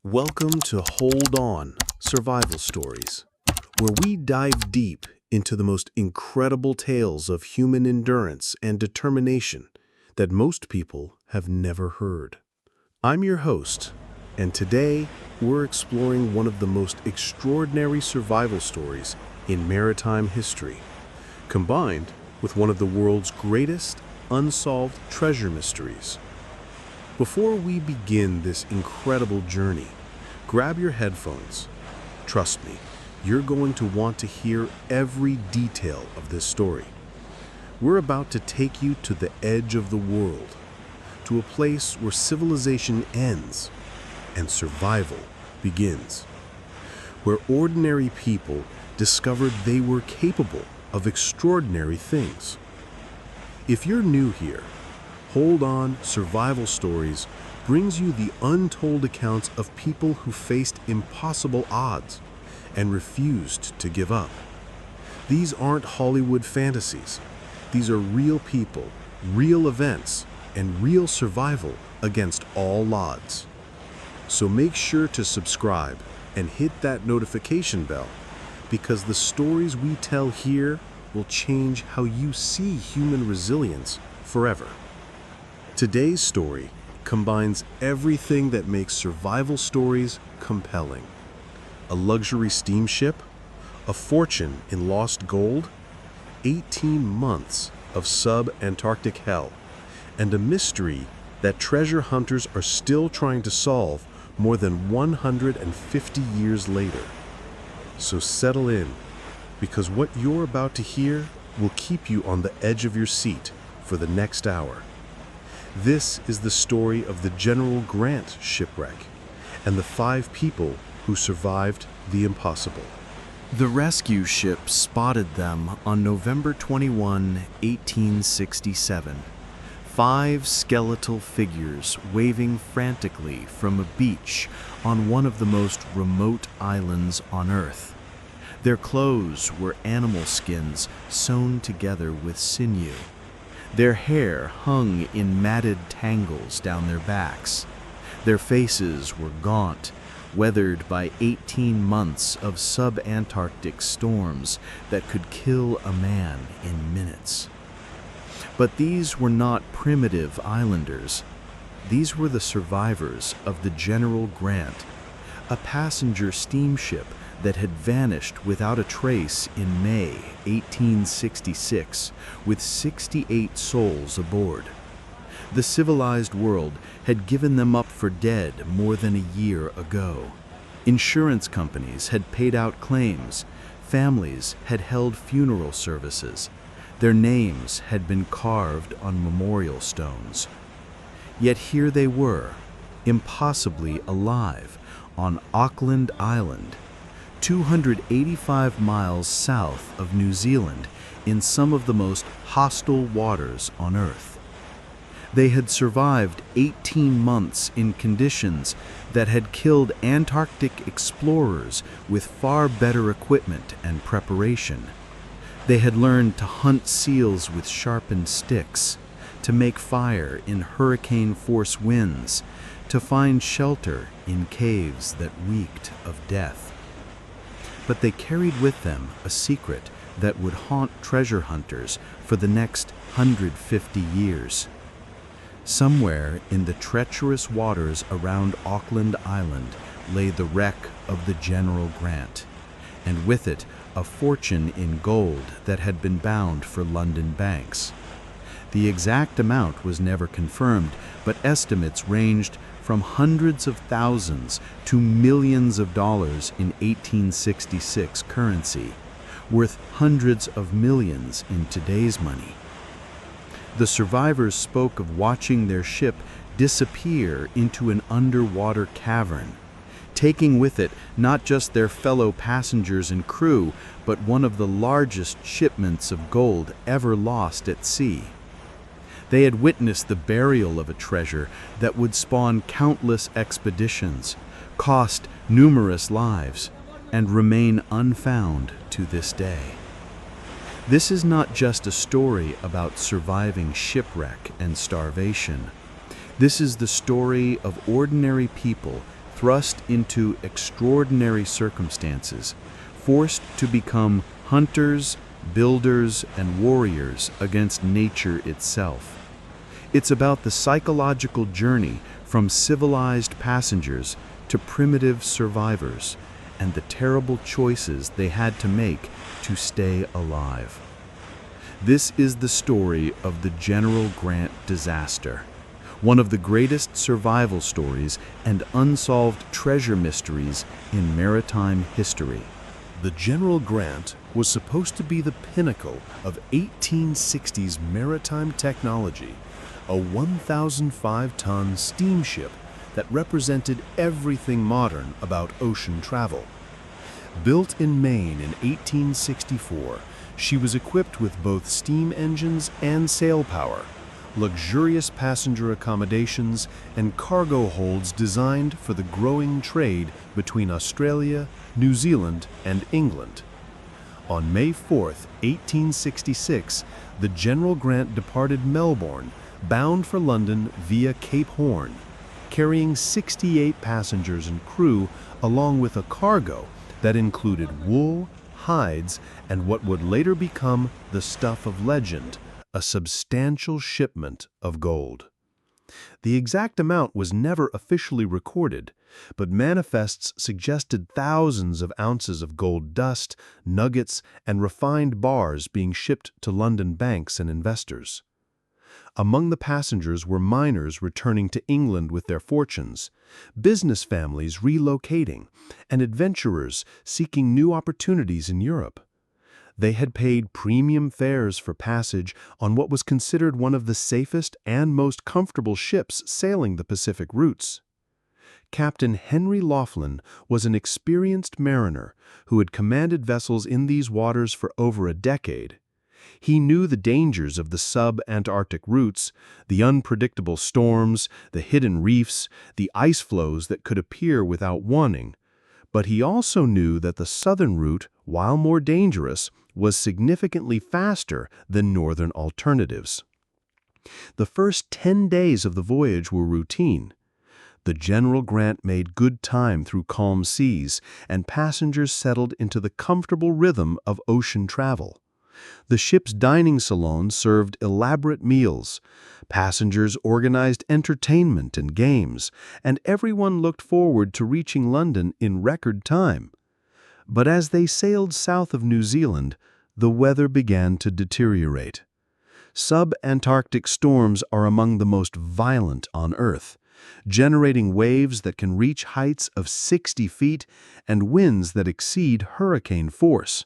Welcome to Hold On Survival Stories, where we dive deep into the most incredible tales of human endurance and determination that most people have never heard. I'm your host, and today we're exploring one of the most extraordinary survival stories in maritime history, combined with one of the world's greatest unsolved treasure mysteries. Before we begin this incredible journey, grab your headphones. Trust me, you're going to want to hear every detail of this story. We're about to take you to the edge of the world, to a place where civilization ends and survival begins, where ordinary people discovered they were capable of extraordinary things. If you're new here, Hold On Survival Stories brings you the untold accounts of people who faced impossible odds and refused to give up. These aren't Hollywood fantasies. These are real people, real events, and real survival against all odds. So make sure to subscribe and hit that notification bell, because the stories we tell here will change how you see human resilience forever. Today's story combines everything that makes survival stories compelling. A luxury steamship, a fortune in lost gold, 18 months of sub-Antarctic hell, and a mystery that treasure hunters are still trying to solve more than 150 years later. So settle in, because what you're about to hear will keep you on the edge of your seat for the next hour. This is the story of the General Grant shipwreck and the 5 people who survived the impossible. The rescue ship spotted them on November 21, 1867. 5 skeletal figures waving frantically from a beach on one of the most remote islands on Earth. Their clothes were animal skins sewn together with sinew. Their hair hung in matted tangles down their backs. Their faces were gaunt, weathered by 18 months of sub-Antarctic storms that could kill a man in minutes. But these were not primitive islanders. These were the survivors of the General Grant, a passenger steamship that had vanished without a trace in May 1866, with 68 souls aboard. The civilized world had given them up for dead more than a year ago. Insurance companies had paid out claims. Families had held funeral services. Their names had been carved on memorial stones. Yet here they were, impossibly alive, on Auckland Island, 285 miles south of New Zealand, in some of the most hostile waters on Earth. They had survived 18 months in conditions that had killed Antarctic explorers with far better equipment and preparation. They had learned to hunt seals with sharpened sticks, to make fire in hurricane-force winds, to find shelter in caves that reeked of death. But they carried with them a secret that would haunt treasure hunters for the next 150 years. Somewhere in the treacherous waters around Auckland Island lay the wreck of the General Grant, and with it a fortune in gold that had been bound for London banks. The exact amount was never confirmed, but estimates ranged from hundreds of thousands to millions of dollars in 1866 currency, worth hundreds of millions in today's money. The survivors spoke of watching their ship disappear into an underwater cavern, taking with it not just their fellow passengers and crew, but one of the largest shipments of gold ever lost at sea. They had witnessed the burial of a treasure that would spawn countless expeditions, cost numerous lives, and remain unfound to this day. This is not just a story about surviving shipwreck and starvation. This is the story of ordinary people thrust into extraordinary circumstances, forced to become hunters, builders, and warriors against nature itself. It's about the psychological journey from civilized passengers to primitive survivors, and the terrible choices they had to make to stay alive. This is the story of the General Grant disaster, one of the greatest survival stories and unsolved treasure mysteries in maritime history. The General Grant was supposed to be the pinnacle of 1860s maritime technology, a 1,005-ton steamship that represented everything modern about ocean travel. Built in Maine in 1864, she was equipped with both steam engines and sail power, luxurious passenger accommodations, and cargo holds designed for the growing trade between Australia, New Zealand, and England. On May 4, 1866, the General Grant departed Melbourne, bound for London via Cape Horn, carrying 68 passengers and crew, along with a cargo that included wool, hides, and what would later become the stuff of legend, a substantial shipment of gold. The exact amount was never officially recorded, but manifests suggested thousands of ounces of gold dust, nuggets, and refined bars being shipped to London banks and investors. Among the passengers were miners returning to England with their fortunes, business families relocating, and adventurers seeking new opportunities in Europe. They had paid premium fares for passage on what was considered one of the safest and most comfortable ships sailing the Pacific routes. Captain Henry Laughlin was an experienced mariner who had commanded vessels in these waters for over a decade. He knew the dangers of the sub-Antarctic routes, the unpredictable storms, the hidden reefs, the ice flows that could appear without warning. But he also knew that the southern route, while more dangerous, was significantly faster than northern alternatives. The first 10 days of the voyage were routine. The General Grant made good time through calm seas, and passengers settled into the comfortable rhythm of ocean travel. The ship's dining salon served elaborate meals, passengers organized entertainment and games, and everyone looked forward to reaching London in record time. But as they sailed south of New Zealand, the weather began to deteriorate. Sub-Antarctic storms are among the most violent on Earth, generating waves that can reach heights of 60 feet and winds that exceed hurricane force.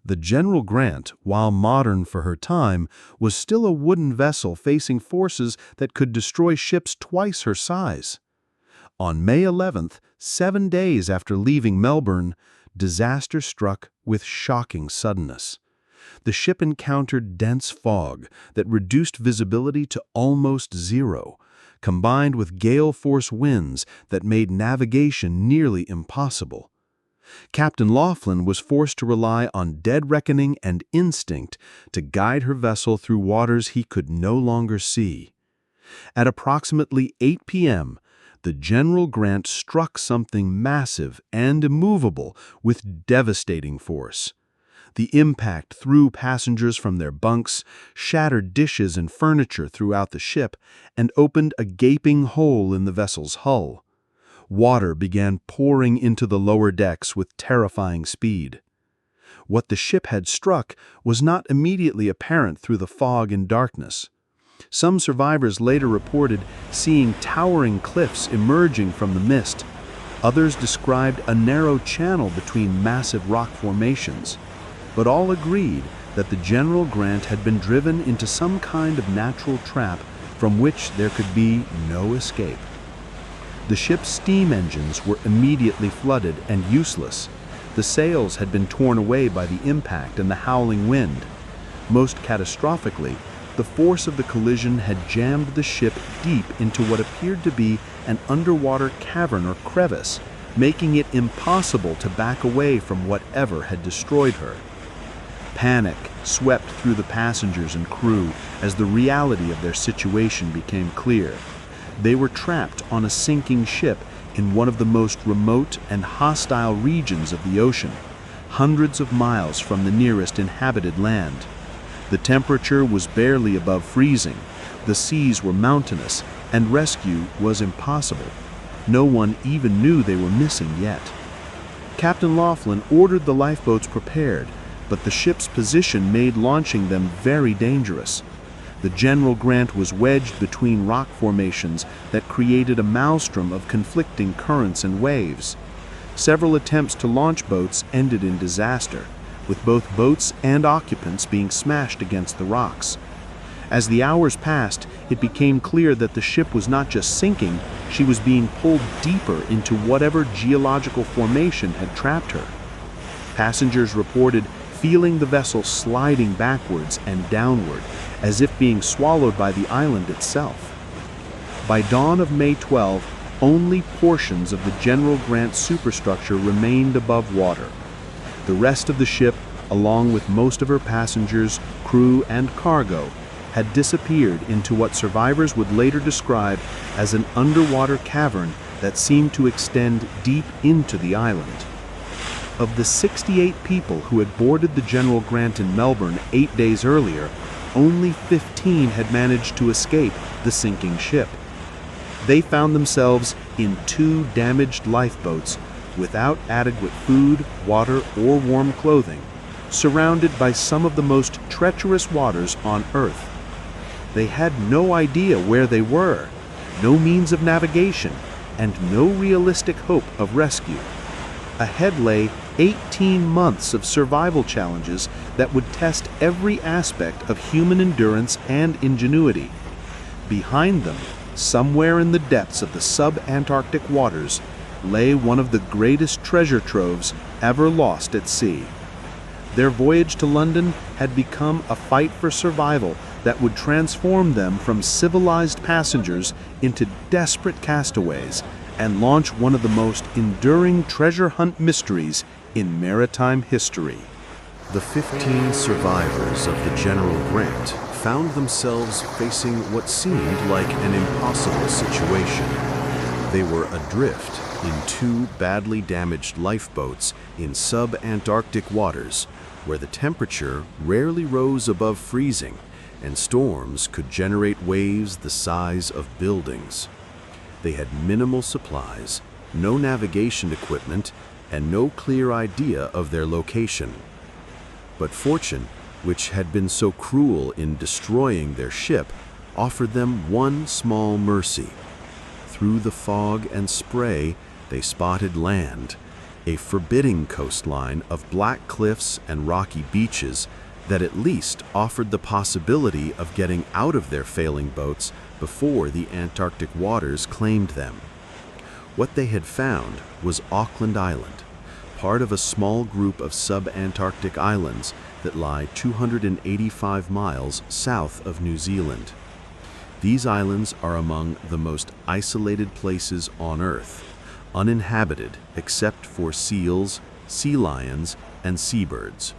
The General Grant, while modern for her time, was still a wooden vessel facing forces that could destroy ships twice her size. On May 11th, 7 days after leaving Melbourne, disaster struck with shocking suddenness. The ship encountered dense fog that reduced visibility to almost zero, combined with gale-force winds that made navigation nearly impossible. Captain Laughlin was forced to rely on dead reckoning and instinct to guide her vessel through waters he could no longer see. At approximately 8 p.m., the General Grant struck something massive and immovable with devastating force. The impact threw passengers from their bunks, shattered dishes and furniture throughout the ship, and opened a gaping hole in the vessel's hull. Water began pouring into the lower decks with terrifying speed. What the ship had struck was not immediately apparent through the fog and darkness. Some survivors later reported seeing towering cliffs emerging from the mist. Others described a narrow channel between massive rock formations. But all agreed that the General Grant had been driven into some kind of natural trap from which there could be no escape. The ship's steam engines were immediately flooded and useless. The sails had been torn away by the impact and the howling wind. Most catastrophically, the force of the collision had jammed the ship deep into what appeared to be an underwater cavern or crevice, making it impossible to back away from whatever had destroyed her. Panic swept through the passengers and crew as the reality of their situation became clear. They were trapped on a sinking ship in one of the most remote and hostile regions of the ocean, hundreds of miles from the nearest inhabited land. The temperature was barely above freezing, the seas were mountainous, and rescue was impossible. No one even knew they were missing yet. Captain Laughlin ordered the lifeboats prepared, but the ship's position made launching them very dangerous. The General Grant was wedged between rock formations that created a maelstrom of conflicting currents and waves. Several attempts to launch boats ended in disaster, with both boats and occupants being smashed against the rocks. As the hours passed, it became clear that the ship was not just sinking, she was being pulled deeper into whatever geological formation had trapped her. Passengers reported feeling the vessel sliding backwards and downward, as if being swallowed by the island itself. By dawn of May 12, only portions of the General Grant superstructure remained above water. The rest of the ship, along with most of her passengers, crew, and cargo, had disappeared into what survivors would later describe as an underwater cavern that seemed to extend deep into the island. Of the 68 people who had boarded the General Grant in Melbourne 8 days earlier, only 15 had managed to escape the sinking ship. They found themselves in 2 damaged lifeboats without adequate food, water, or warm clothing, surrounded by some of the most treacherous waters on Earth. They had no idea where they were, no means of navigation, and no realistic hope of rescue. Ahead lay 18 months of survival challenges that would test every aspect of human endurance and ingenuity. Behind them, somewhere in the depths of the sub-Antarctic waters, lay one of the greatest treasure troves ever lost at sea. Their voyage to London had become a fight for survival that would transform them from civilized passengers into desperate castaways and launch one of the most enduring treasure hunt mysteries in maritime history. The 15 survivors of the General Grant found themselves facing what seemed like an impossible situation. They were adrift in 2 badly damaged lifeboats in sub-Antarctic waters, where the temperature rarely rose above freezing and storms could generate waves the size of buildings. They had minimal supplies, no navigation equipment, and no clear idea of their location. But fortune, which had been so cruel in destroying their ship, offered them one small mercy. Through the fog and spray, they spotted land, a forbidding coastline of black cliffs and rocky beaches that at least offered the possibility of getting out of their failing boats before the Antarctic waters claimed them. What they had found was Auckland Island, part of a small group of sub-Antarctic islands that lie 285 miles south of New Zealand. These islands are among the most isolated places on Earth, uninhabited except for seals, sea lions, and seabirds.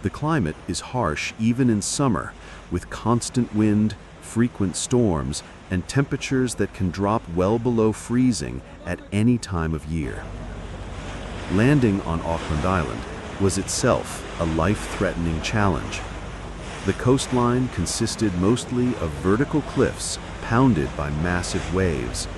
The climate is harsh even in summer, with constant wind, frequent storms, and temperatures that can drop well below freezing at any time of year. Landing on Auckland Island was itself a life-threatening challenge. The coastline consisted mostly of vertical cliffs pounded by massive waves.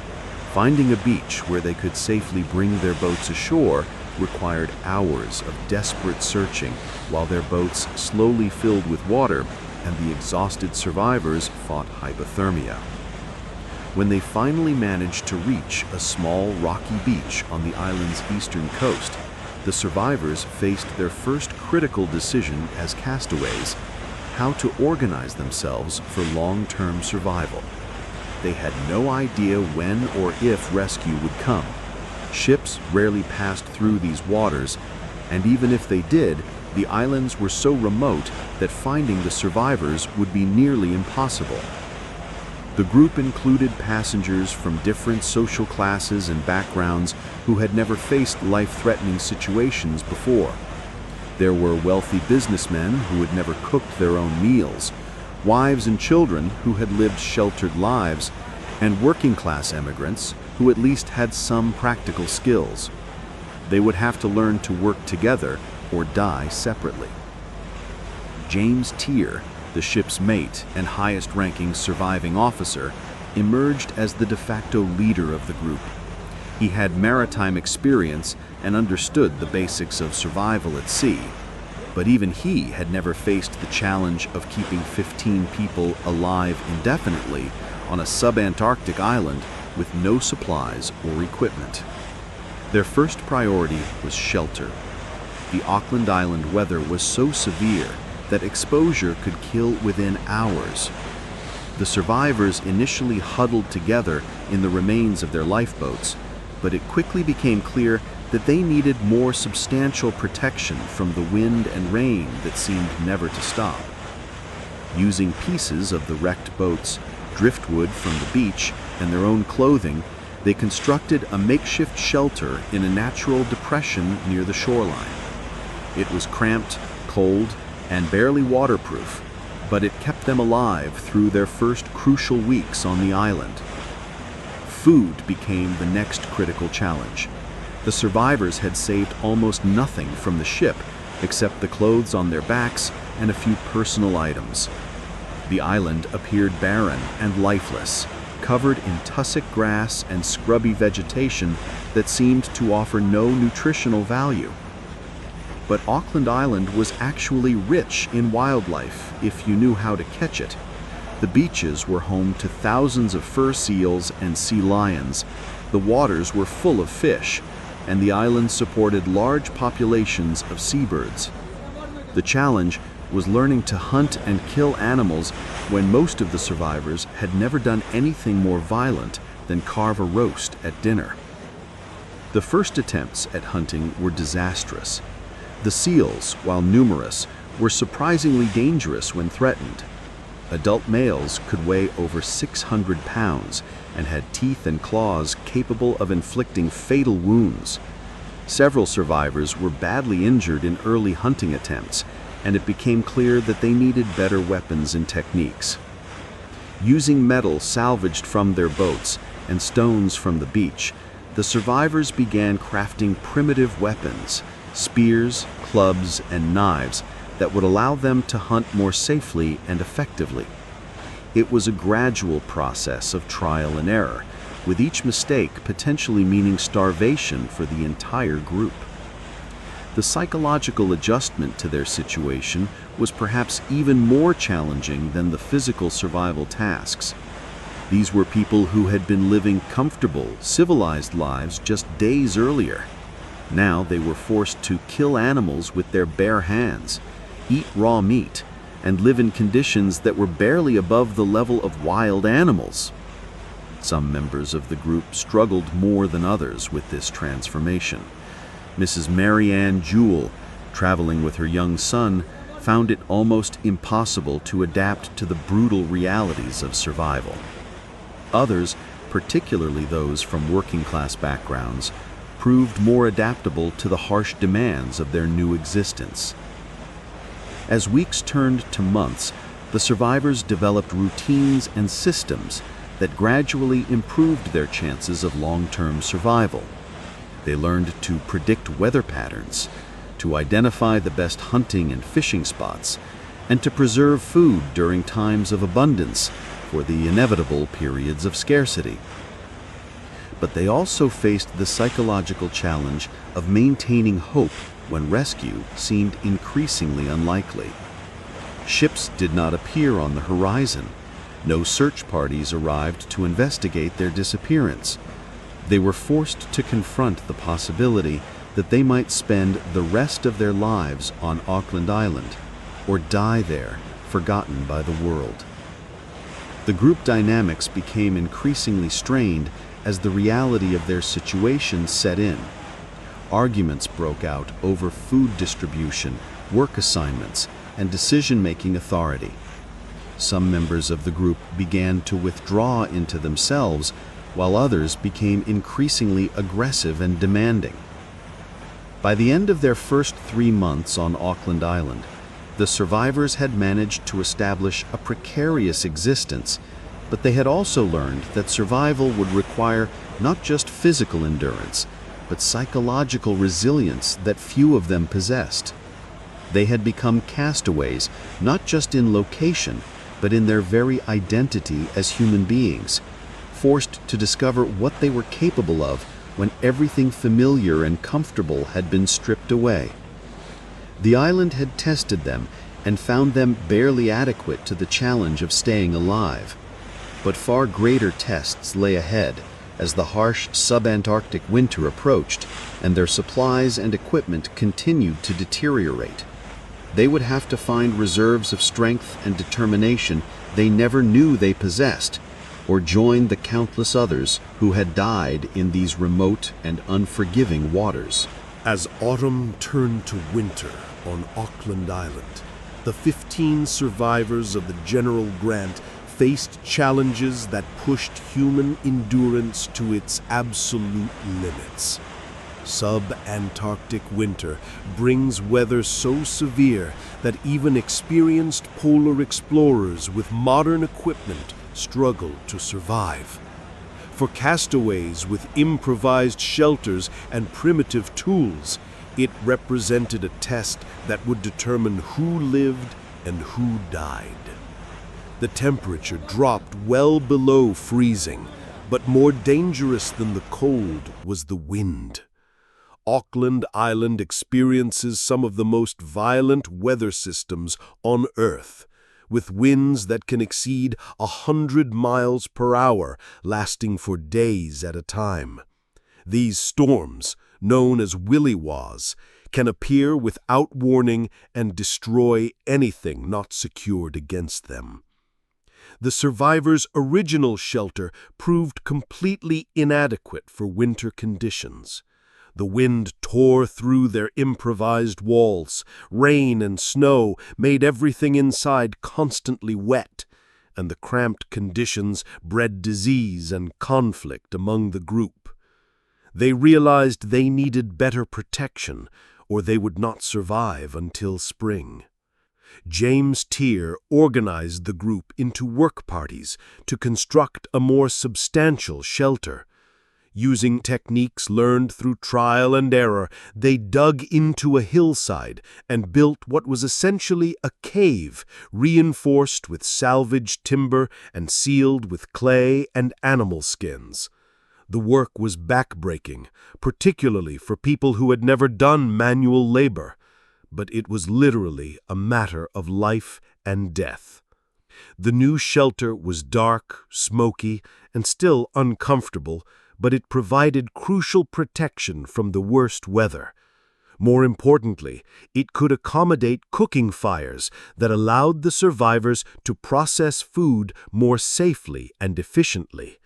Finding a beach where they could safely bring their boats ashore required hours of desperate searching while their boats slowly filled with water and the exhausted survivors fought hypothermia. When they finally managed to reach a small rocky beach on the island's eastern coast, the survivors faced their first critical decision as castaways: how to organize themselves for long-term survival. They had no idea when or if rescue would come. Ships rarely passed through these waters, and even if they did, the islands were so remote that finding the survivors would be nearly impossible. The group included passengers from different social classes and backgrounds who had never faced life-threatening situations before. There were wealthy businessmen who had never cooked their own meals, wives and children who had lived sheltered lives, and working-class immigrants who at least had some practical skills. They would have to learn to work together or die separately. James Tier, the ship's mate and highest-ranking surviving officer, emerged as the de facto leader of the group. He had maritime experience and understood the basics of survival at sea, but even he had never faced the challenge of keeping 15 people alive indefinitely on a sub-Antarctic island with no supplies or equipment. Their first priority was shelter. The Auckland Island weather was so severe that exposure could kill within hours. The survivors initially huddled together in the remains of their lifeboats, but it quickly became clear that they needed more substantial protection from the wind and rain that seemed never to stop. Using pieces of the wrecked boats, driftwood from the beach, and their own clothing, they constructed a makeshift shelter in a natural depression near the shoreline. It was cramped, cold, and barely waterproof, but it kept them alive through their first crucial weeks on the island. Food became the next critical challenge. The survivors had saved almost nothing from the ship except the clothes on their backs and a few personal items. The island appeared barren and lifeless, covered in tussock grass and scrubby vegetation that seemed to offer no nutritional value. But Auckland Island was actually rich in wildlife if you knew how to catch it. The beaches were home to thousands of fur seals and sea lions. The waters were full of fish, and the island supported large populations of seabirds. The challenge was learning to hunt and kill animals when most of the survivors had never done anything more violent than carve a roast at dinner. The first attempts at hunting were disastrous. The seals, while numerous, were surprisingly dangerous when threatened. Adult males could weigh over 600 pounds and had teeth and claws capable of inflicting fatal wounds. Several survivors were badly injured in early hunting attempts, and it became clear that they needed better weapons and techniques. Using metal salvaged from their boats and stones from the beach, the survivors began crafting primitive weapons, spears, clubs, and knives that would allow them to hunt more safely and effectively. It was a gradual process of trial and error, with each mistake potentially meaning starvation for the entire group. The psychological adjustment to their situation was perhaps even more challenging than the physical survival tasks. These were people who had been living comfortable, civilized lives just days earlier. Now they were forced to kill animals with their bare hands, eat raw meat, and live in conditions that were barely above the level of wild animals. Some members of the group struggled more than others with this transformation. Mrs. Mary Ann Jewell, traveling with her young son, found it almost impossible to adapt to the brutal realities of survival. Others, particularly those from working-class backgrounds, proved more adaptable to the harsh demands of their new existence. As weeks turned to months, the survivors developed routines and systems that gradually improved their chances of long-term survival. They learned to predict weather patterns, to identify the best hunting and fishing spots, and to preserve food during times of abundance for the inevitable periods of scarcity. But they also faced the psychological challenge of maintaining hope when rescue seemed increasingly unlikely. Ships did not appear on the horizon. No search parties arrived to investigate their disappearance. They were forced to confront the possibility that they might spend the rest of their lives on Auckland Island, or die there, forgotten by the world. The group dynamics became increasingly strained as the reality of their situation set in. Arguments broke out over food distribution, work assignments, and decision-making authority. Some members of the group began to withdraw into themselves, while others became increasingly aggressive and demanding. By the end of their first 3 months on Auckland Island, the survivors had managed to establish a precarious existence, But they had also learned that survival would require not just physical endurance, but psychological resilience that few of them possessed. They had become castaways, not just in location, but in their very identity as human beings, forced to discover what they were capable of when everything familiar and comfortable had been stripped away. The island had tested them and found them barely adequate to the challenge of staying alive. But far greater tests lay ahead as the harsh sub-Antarctic winter approached and their supplies and equipment continued to deteriorate. They would have to find reserves of strength and determination they never knew they possessed, or join the countless others who had died in these remote and unforgiving waters. As autumn turned to winter on Auckland Island, the 15 survivors of the General Grant faced challenges that pushed human endurance to its absolute limits. Sub-Antarctic winter brings weather so severe that even experienced polar explorers with modern equipment struggle to survive. For castaways with improvised shelters and primitive tools, it represented a test that would determine who lived and who died. The temperature dropped well below freezing, but more dangerous than the cold was the wind. Auckland Island experiences some of the most violent weather systems on Earth, with winds that can exceed 100 miles per hour, lasting for days at a time. These storms, known as willy-waws, can appear without warning and destroy anything not secured against them. The survivors' original shelter proved completely inadequate for winter conditions. The wind tore through their improvised walls. Rain and snow made everything inside constantly wet, and the cramped conditions bred disease and conflict among the group. They realized they needed better protection, or they would not survive until spring. James Tier organized the group into work parties to construct a more substantial shelter. Using techniques learned through trial and error, they dug into a hillside and built what was essentially a cave, reinforced with salvaged timber and sealed with clay and animal skins. The work was backbreaking, particularly for people who had never done manual labor, but it was literally a matter of life and death. The new shelter was dark, smoky, and still uncomfortable, but it provided crucial protection from the worst weather. More importantly, it could accommodate cooking fires that allowed the survivors to process food more safely and efficiently.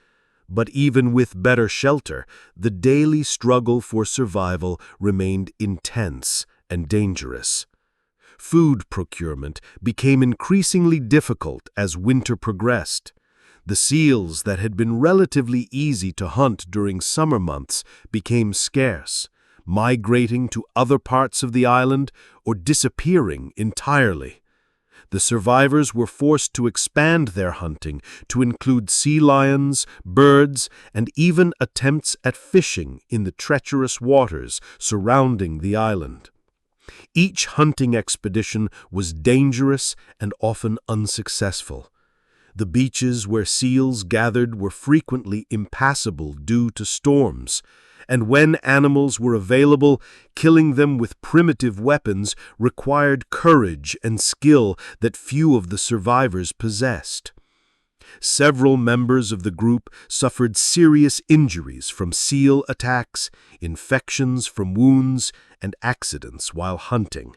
But even with better shelter, the daily struggle for survival remained intense and dangerous. Food procurement became increasingly difficult as winter progressed. The seals that had been relatively easy to hunt during summer months became scarce, migrating to other parts of the island or disappearing entirely. The survivors were forced to expand their hunting to include sea lions, birds, and even attempts at fishing in the treacherous waters surrounding the island. Each hunting expedition was dangerous and often unsuccessful. The beaches where seals gathered were frequently impassable due to storms, and when animals were available, killing them with primitive weapons required courage and skill that few of the survivors possessed. Several members of the group suffered serious injuries from seal attacks, infections from wounds, and accidents while hunting.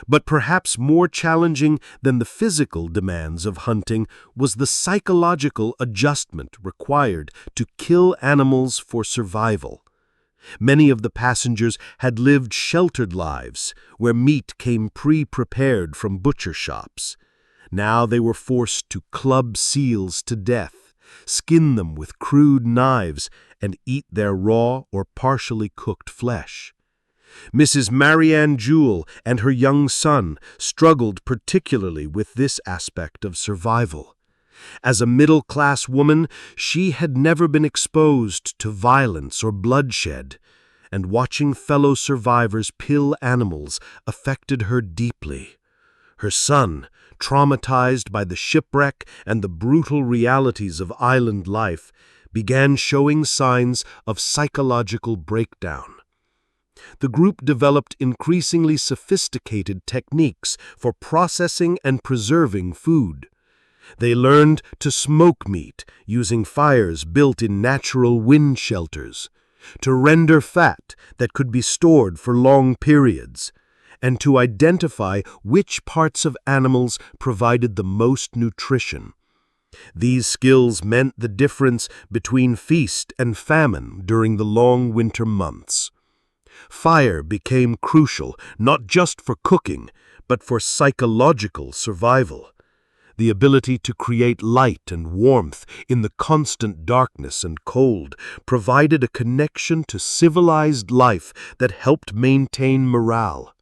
But perhaps more challenging than the physical demands of hunting was the psychological adjustment required to kill animals for survival. Many of the passengers had lived sheltered lives where meat came pre-prepared from butcher shops. Now they were forced to club seals to death, skin them with crude knives, and eat their raw or partially cooked flesh. Mrs. Marianne Jewell and her young son struggled particularly with this aspect of survival. As a middle-class woman, she had never been exposed to violence or bloodshed, and watching fellow survivors kill animals affected her deeply. Her son, traumatized by the shipwreck and the brutal realities of island life, began showing signs of psychological breakdown. The group developed increasingly sophisticated techniques for processing and preserving food. They learned to smoke meat using fires built in natural wind shelters, to render fat that could be stored for long periods, and to identify which parts of animals provided the most nutrition. These skills meant the difference between feast and famine during the long winter months. Fire became crucial not just for cooking, but for psychological survival. The ability to create light and warmth in the constant darkness and cold provided a connection to civilized life that helped maintain morale.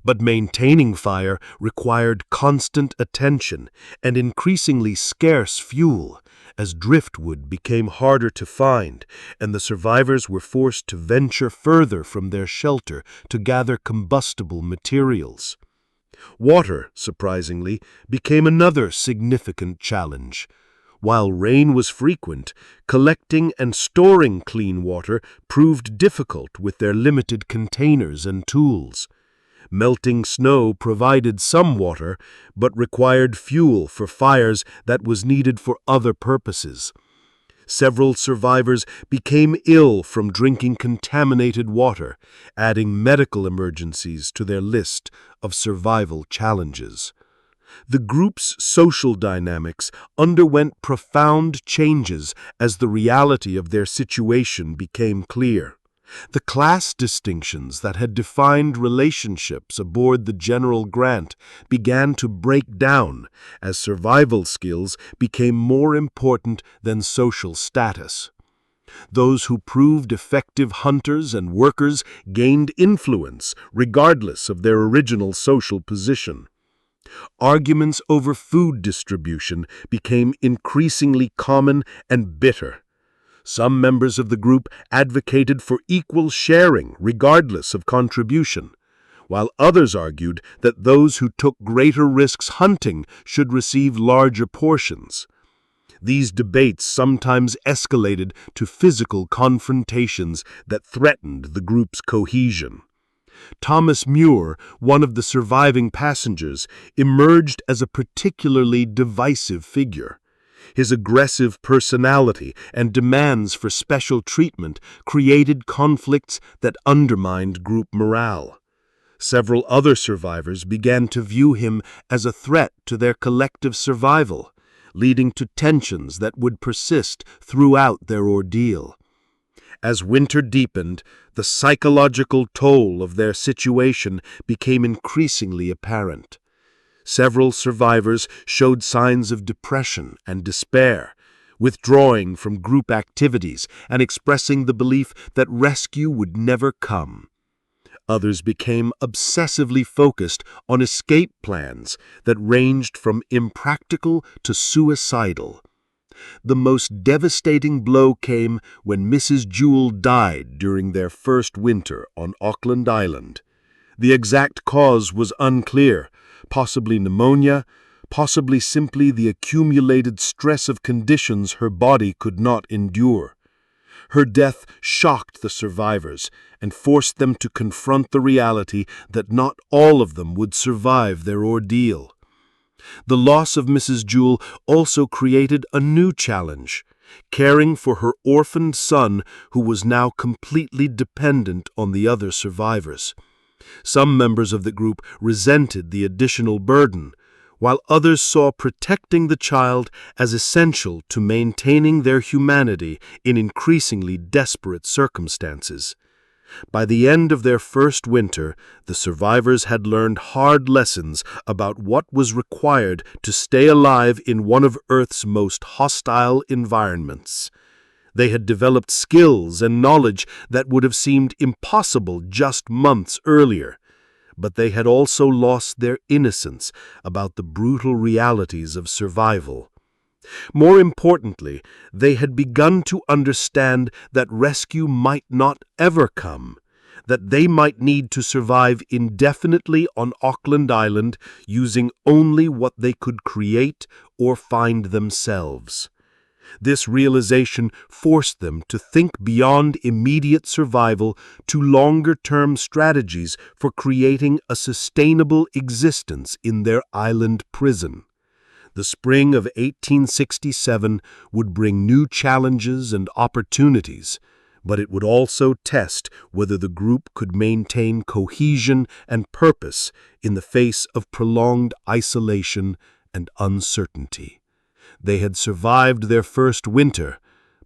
But maintaining fire required constant attention and increasingly scarce fuel, as driftwood became harder to find, and the survivors were forced to venture further from their shelter to gather combustible materials. Water, surprisingly, became another significant challenge. While rain was frequent, collecting and storing clean water proved difficult with their limited containers and tools. Melting snow provided some water, but required fuel for fires that was needed for other purposes. Several survivors became ill from drinking contaminated water, adding medical emergencies to their list of survival challenges. The group's social dynamics underwent profound changes as the reality of their situation became clear. The class distinctions that had defined relationships aboard the General Grant began to break down as survival skills became more important than social status. Those who proved effective hunters and workers gained influence regardless of their original social position. Arguments over food distribution became increasingly common and bitter. Some members of the group advocated for equal sharing regardless of contribution, while others argued that those who took greater risks hunting should receive larger portions. These debates sometimes escalated to physical confrontations that threatened the group's cohesion. Thomas Muir, one of the surviving passengers, emerged as a particularly divisive figure. His aggressive personality and demands for special treatment created conflicts that undermined group morale. Several other survivors began to view him as a threat to their collective survival, leading to tensions that would persist throughout their ordeal. As winter deepened, the psychological toll of their situation became increasingly apparent. Several survivors showed signs of depression and despair, withdrawing from group activities and expressing the belief that rescue would never come. Others became obsessively focused on escape plans that ranged from impractical to suicidal. The most devastating blow came when Mrs. Jewell died during their first winter on Auckland Island. The exact cause was unclear, possibly pneumonia, possibly simply the accumulated stress of conditions her body could not endure. Her death shocked the survivors and forced them to confront the reality that not all of them would survive their ordeal. The loss of Mrs. Jewell also created a new challenge, caring for her orphaned son who was now completely dependent on the other survivors. Some members of the group resented the additional burden, while others saw protecting the child as essential to maintaining their humanity in increasingly desperate circumstances. By the end of their first winter, the survivors had learned hard lessons about what was required to stay alive in one of Earth's most hostile environments. They had developed skills and knowledge that would have seemed impossible just months earlier, but they had also lost their innocence about the brutal realities of survival. More importantly, they had begun to understand that rescue might not ever come, that they might need to survive indefinitely on Auckland Island using only what they could create or find themselves. This realization forced them to think beyond immediate survival to longer-term strategies for creating a sustainable existence in their island prison. The spring of 1867 would bring new challenges and opportunities, but it would also test whether the group could maintain cohesion and purpose in the face of prolonged isolation and uncertainty. They had survived their first winter,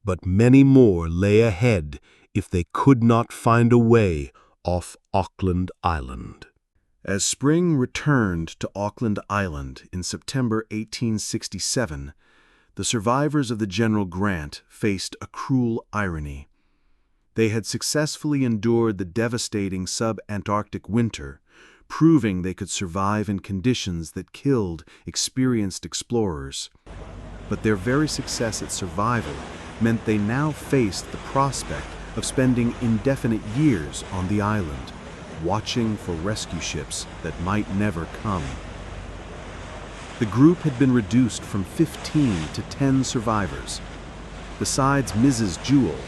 but many more lay ahead if they could not find a way off Auckland Island. As spring returned to Auckland Island in September 1867, the survivors of the General Grant faced a cruel irony. They had successfully endured the devastating sub-Antarctic winter, proving they could survive in conditions that killed experienced explorers. But their very success at survival meant they now faced the prospect of spending indefinite years on the island, watching for rescue ships that might never come. The group had been reduced from 15 to 10 survivors. Besides Mrs. Jewell,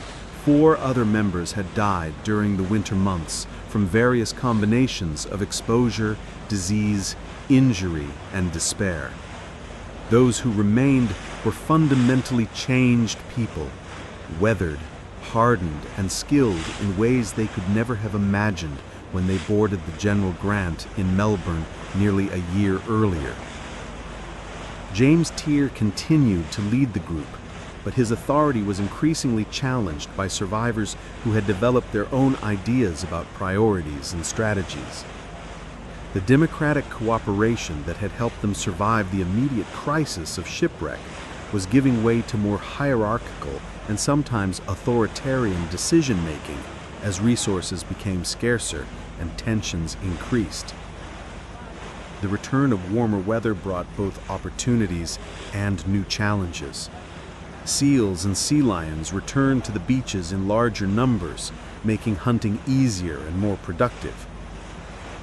4 other members had died during the winter months from various combinations of exposure, disease, injury, and despair. Those who remained were fundamentally changed people, weathered, hardened, and skilled in ways they could never have imagined when they boarded the General Grant in Melbourne nearly a year earlier. James Tier continued to lead the group, but his authority was increasingly challenged by survivors who had developed their own ideas about priorities and strategies. The democratic cooperation that had helped them survive the immediate crisis of shipwreck was giving way to more hierarchical and sometimes authoritarian decision-making as resources became scarcer and tensions increased. The return of warmer weather brought both opportunities and new challenges. Seals and sea lions returned to the beaches in larger numbers, making hunting easier and more productive.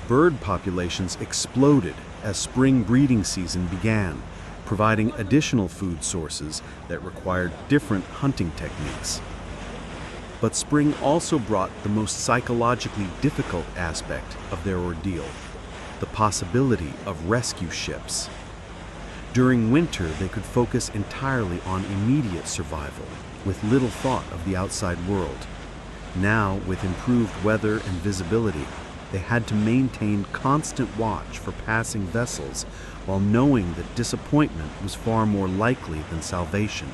Bird populations exploded as spring breeding season began, providing additional food sources that required different hunting techniques. But spring also brought the most psychologically difficult aspect of their ordeal, the possibility of rescue ships. During winter, they could focus entirely on immediate survival, with little thought of the outside world. Now, with improved weather and visibility, they had to maintain constant watch for passing vessels while knowing that disappointment was far more likely than salvation.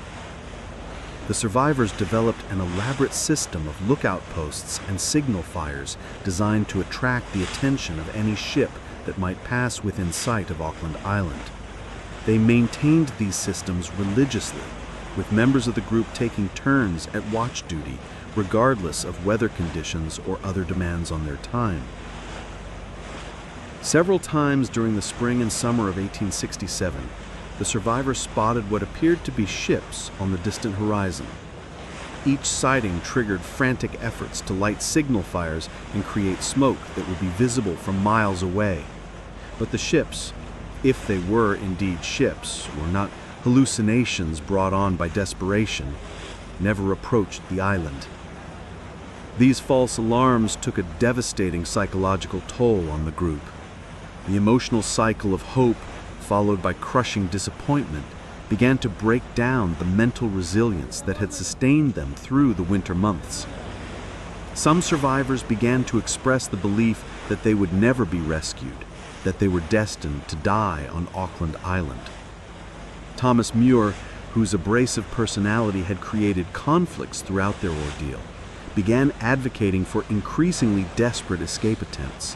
The survivors developed an elaborate system of lookout posts and signal fires designed to attract the attention of any ship that might pass within sight of Auckland Island. They maintained these systems religiously, with members of the group taking turns at watch duty, regardless of weather conditions or other demands on their time. Several times during the spring and summer of 1867, the survivors spotted what appeared to be ships on the distant horizon. Each sighting triggered frantic efforts to light signal fires and create smoke that would be visible from miles away. But the ships, if they were indeed ships, were not hallucinations brought on by desperation, never approached the island. These false alarms took a devastating psychological toll on the group. The emotional cycle of hope, followed by crushing disappointment, began to break down the mental resilience that had sustained them through the winter months. Some survivors began to express the belief that they would never be rescued, that they were destined to die on Auckland Island. Thomas Muir, whose abrasive personality had created conflicts throughout their ordeal, began advocating for increasingly desperate escape attempts.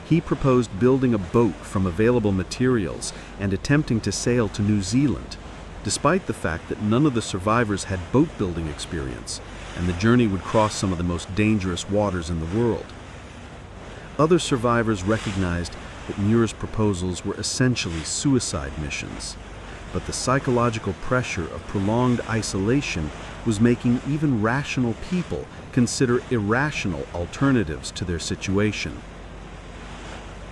He proposed building a boat from available materials and attempting to sail to New Zealand, despite the fact that none of the survivors had boat-building experience, and the journey would cross some of the most dangerous waters in the world. Other survivors recognized that Muir's proposals were essentially suicide missions. But the psychological pressure of prolonged isolation was making even rational people consider irrational alternatives to their situation.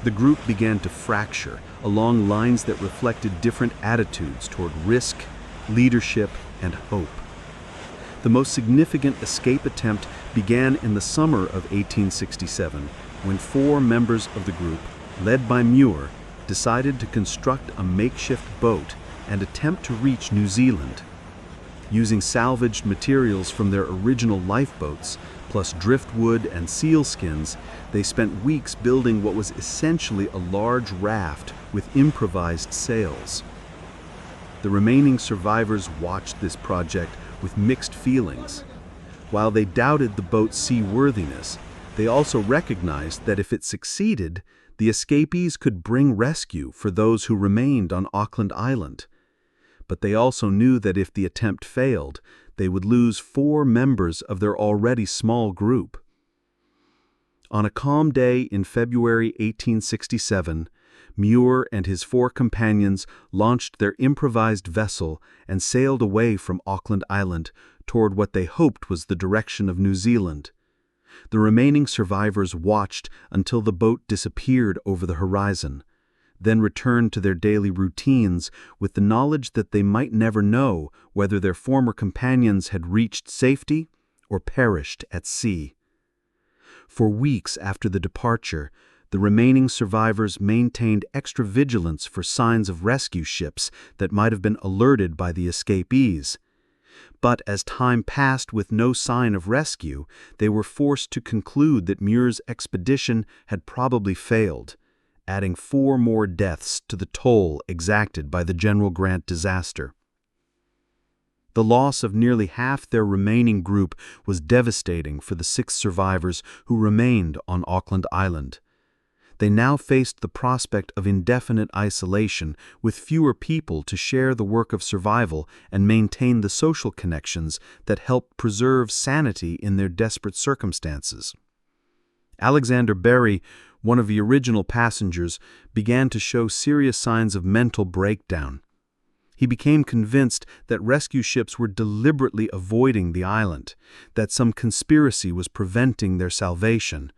The group began to fracture along lines that reflected different attitudes toward risk, leadership, and hope. The most significant escape attempt began in the summer of 1867, when 4 members of the group, led by Muir, decided to construct a makeshift boat and attempt to reach New Zealand. Using salvaged materials from their original lifeboats, plus driftwood and seal skins, they spent weeks building what was essentially a large raft with improvised sails. The remaining survivors watched this project with mixed feelings. While they doubted the boat's seaworthiness, they also recognized that if it succeeded, the escapees could bring rescue for those who remained on Auckland Island. But they also knew that if the attempt failed, they would lose 4 members of their already small group. On a calm day in February 1867, Muir and his 4 companions launched their improvised vessel and sailed away from Auckland Island toward what they hoped was the direction of New Zealand. The remaining survivors watched until the boat disappeared over the horizon, then returned to their daily routines with the knowledge that they might never know whether their former companions had reached safety or perished at sea. For weeks after the departure, the remaining survivors maintained extra vigilance for signs of rescue ships that might have been alerted by the escapees. But as time passed with no sign of rescue, they were forced to conclude that Muir's expedition had probably failed, adding 4 more deaths to the toll exacted by the General Grant disaster. The loss of nearly half their remaining group was devastating for the 6 survivors who remained on Auckland Island. They now faced the prospect of indefinite isolation with fewer people to share the work of survival and maintain the social connections that helped preserve sanity in their desperate circumstances. Alexander Berry, one of the original passengers, began to show serious signs of mental breakdown. He became convinced that rescue ships were deliberately avoiding the island, that some conspiracy was preventing their salvation.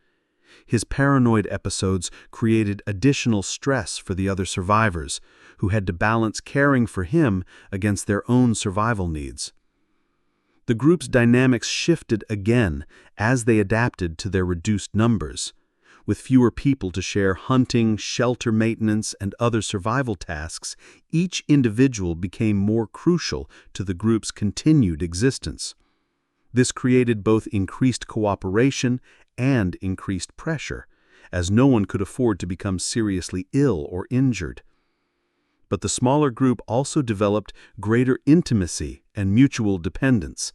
His paranoid episodes created additional stress for the other survivors, who had to balance caring for him against their own survival needs. The group's dynamics shifted again as they adapted to their reduced numbers. With fewer people to share hunting, shelter maintenance, and other survival tasks, each individual became more crucial to the group's continued existence. This created both increased cooperation and increased pressure, as no one could afford to become seriously ill or injured. But the smaller group also developed greater intimacy and mutual dependence.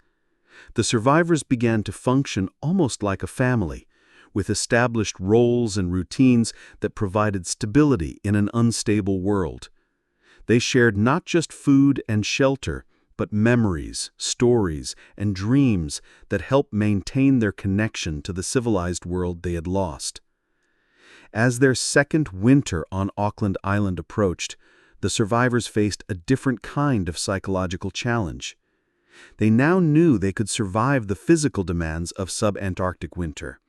The survivors began to function almost like a family, with established roles and routines that provided stability in an unstable world. They shared not just food and shelter, but memories, stories, and dreams that helped maintain their connection to the civilized world they had lost. As their second winter on Auckland Island approached, the survivors faced a different kind of psychological challenge. They now knew they could survive the physical demands of sub-Antarctic winter,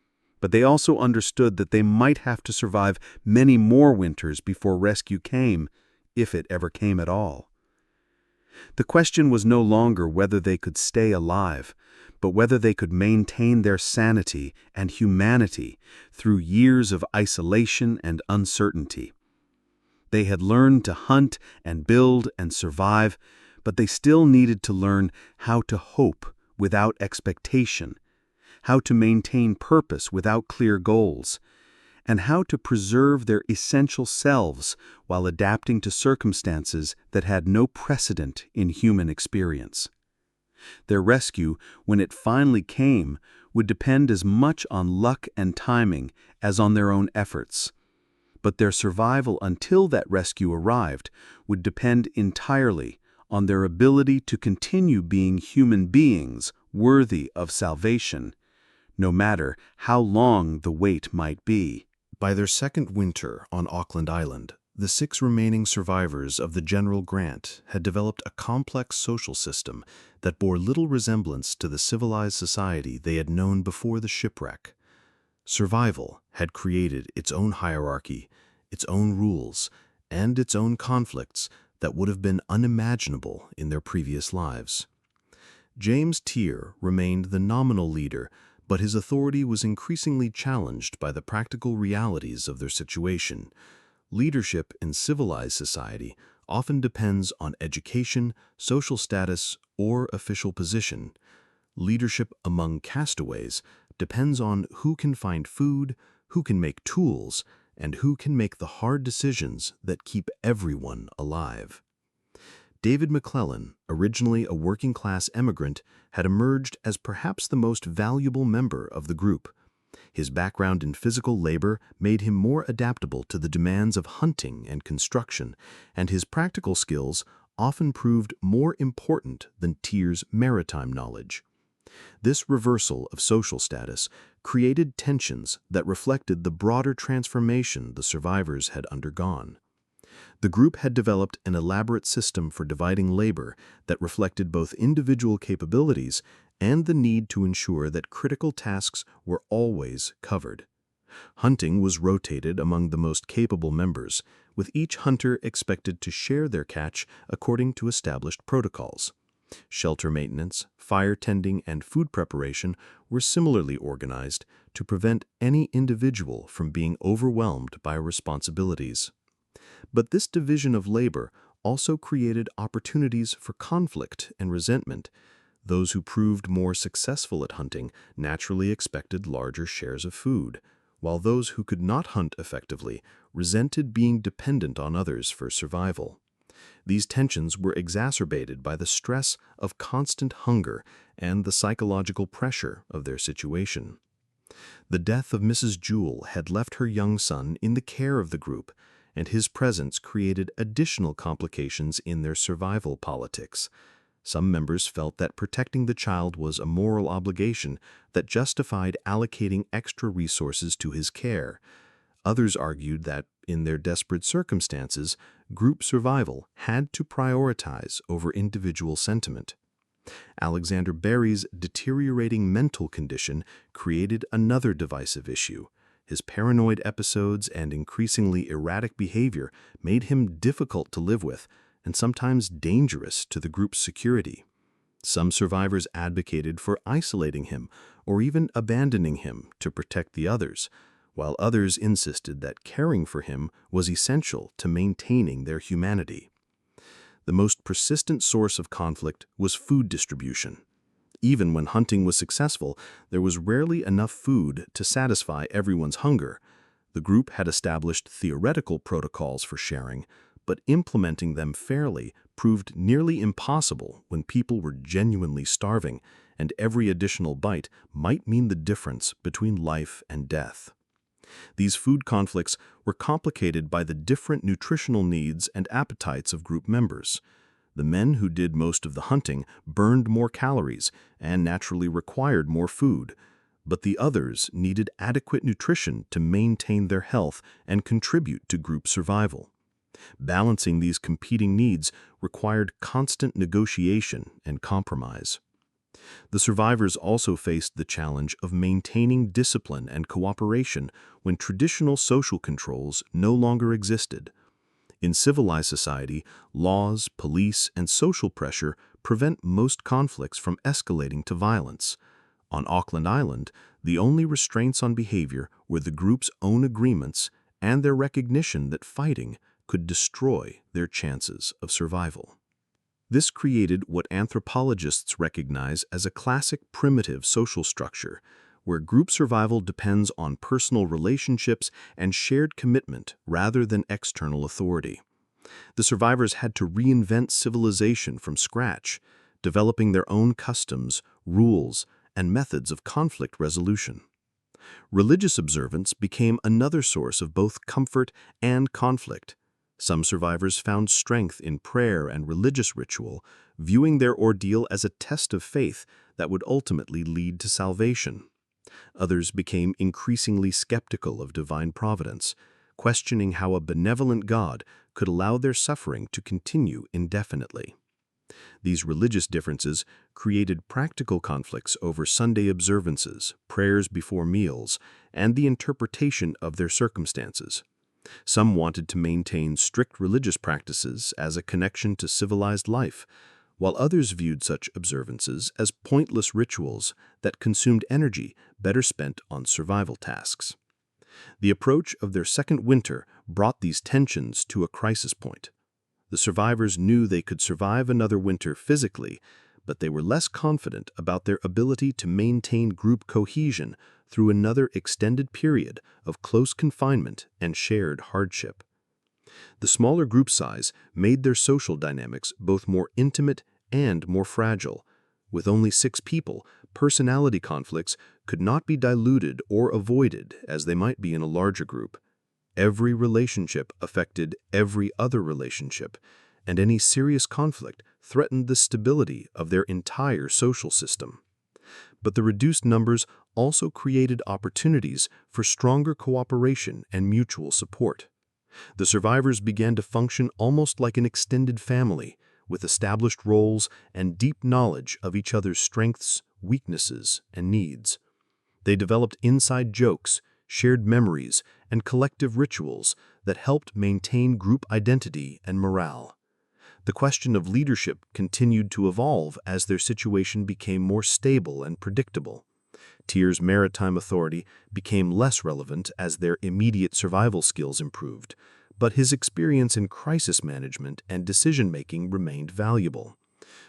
but they also understood that they might have to survive many more winters before rescue came, if it ever came at all. The question was no longer whether they could stay alive, but whether they could maintain their sanity and humanity through years of isolation and uncertainty. They had learned to hunt and build and survive, but they still needed to learn how to hope without expectation, how to maintain purpose without clear goals, and how to preserve their essential selves while adapting to circumstances that had no precedent in human experience. Their rescue, when it finally came, would depend as much on luck and timing as on their own efforts. But their survival until that rescue arrived would depend entirely on their ability to continue being human beings worthy of salvation, no matter how long the wait might be. By their second winter on Auckland Island, The 6 remaining survivors of the General Grant had developed a complex social system that bore little resemblance to the civilized society they had known before the shipwreck. Survival had created its own hierarchy, its own rules, and its own conflicts that would have been unimaginable in their previous lives. James Tier remained the nominal leader, but his authority was increasingly challenged by the practical realities of their situation. Leadership in civilized society often depends on education, social status, or official position. Leadership among castaways depends on who can find food, who can make tools, and who can make the hard decisions that keep everyone alive. David McClellan, originally a working-class emigrant, had emerged as perhaps the most valuable member of the group. His background in physical labor made him more adaptable to the demands of hunting and construction, and his practical skills often proved more important than Tier's maritime knowledge. This reversal of social status created tensions that reflected the broader transformation the survivors had undergone. The group had developed an elaborate system for dividing labor that reflected both individual capabilities and the need to ensure that critical tasks were always covered. Hunting was rotated among the most capable members, with each hunter expected to share their catch according to established protocols. Shelter maintenance, fire tending, and food preparation were similarly organized to prevent any individual from being overwhelmed by responsibilities. But this division of labor also created opportunities for conflict and resentment. Those who proved more successful at hunting naturally expected larger shares of food, while those who could not hunt effectively resented being dependent on others for survival. These tensions were exacerbated by the stress of constant hunger and the psychological pressure of their situation. The death of Mrs. Jewell had left her young son in the care of the group, and his presence created additional complications in their survival politics. Some members felt that protecting the child was a moral obligation that justified allocating extra resources to his care. Others argued that, in their desperate circumstances, group survival had to prioritize over individual sentiment. Alexander Berry's deteriorating mental condition created another divisive issue. His paranoid episodes and increasingly erratic behavior made him difficult to live with and sometimes dangerous to the group's security. Some survivors advocated for isolating him or even abandoning him to protect the others, while others insisted that caring for him was essential to maintaining their humanity. The most persistent source of conflict was food distribution. Even when hunting was successful, there was rarely enough food to satisfy everyone's hunger. The group had established theoretical protocols for sharing, but implementing them fairly proved nearly impossible when people were genuinely starving, and every additional bite might mean the difference between life and death. These food conflicts were complicated by the different nutritional needs and appetites of group members. The men who did most of the hunting burned more calories and naturally required more food, but the others needed adequate nutrition to maintain their health and contribute to group survival. Balancing these competing needs required constant negotiation and compromise. The survivors also faced the challenge of maintaining discipline and cooperation when traditional social controls no longer existed. In civilized society, laws, police, and social pressure prevent most conflicts from escalating to violence. On Auckland Island, the only restraints on behavior were the group's own agreements and their recognition that fighting could destroy their chances of survival. This created what anthropologists recognize as a classic primitive social structure, where group survival depends on personal relationships and shared commitment rather than external authority. The survivors had to reinvent civilization from scratch, developing their own customs, rules, and methods of conflict resolution. Religious observance became another source of both comfort and conflict. Some survivors found strength in prayer and religious ritual, viewing their ordeal as a test of faith that would ultimately lead to salvation. Others became increasingly skeptical of divine providence, questioning how a benevolent God could allow their suffering to continue indefinitely. These religious differences created practical conflicts over Sunday observances, prayers before meals, and the interpretation of their circumstances. Some wanted to maintain strict religious practices as a connection to civilized life, while others viewed such observances as pointless rituals that consumed energy better spent on survival tasks. The approach of their second winter brought these tensions to a crisis point. The survivors knew they could survive another winter physically, but they were less confident about their ability to maintain group cohesion through another extended period of close confinement and shared hardship. The smaller group size made their social dynamics both more intimate and more fragile. With only 6 people, personality conflicts could not be diluted or avoided as they might be in a larger group. Every relationship affected every other relationship, and any serious conflict threatened the stability of their entire social system. But the reduced numbers also created opportunities for stronger cooperation and mutual support. The survivors began to function almost like an extended family, with established roles and deep knowledge of each other's strengths, weaknesses, and needs. They developed inside jokes, shared memories, and collective rituals that helped maintain group identity and morale. The question of leadership continued to evolve as their situation became more stable and predictable. Tyr's maritime authority became less relevant as their immediate survival skills improved, but his experience in crisis management and decision-making remained valuable.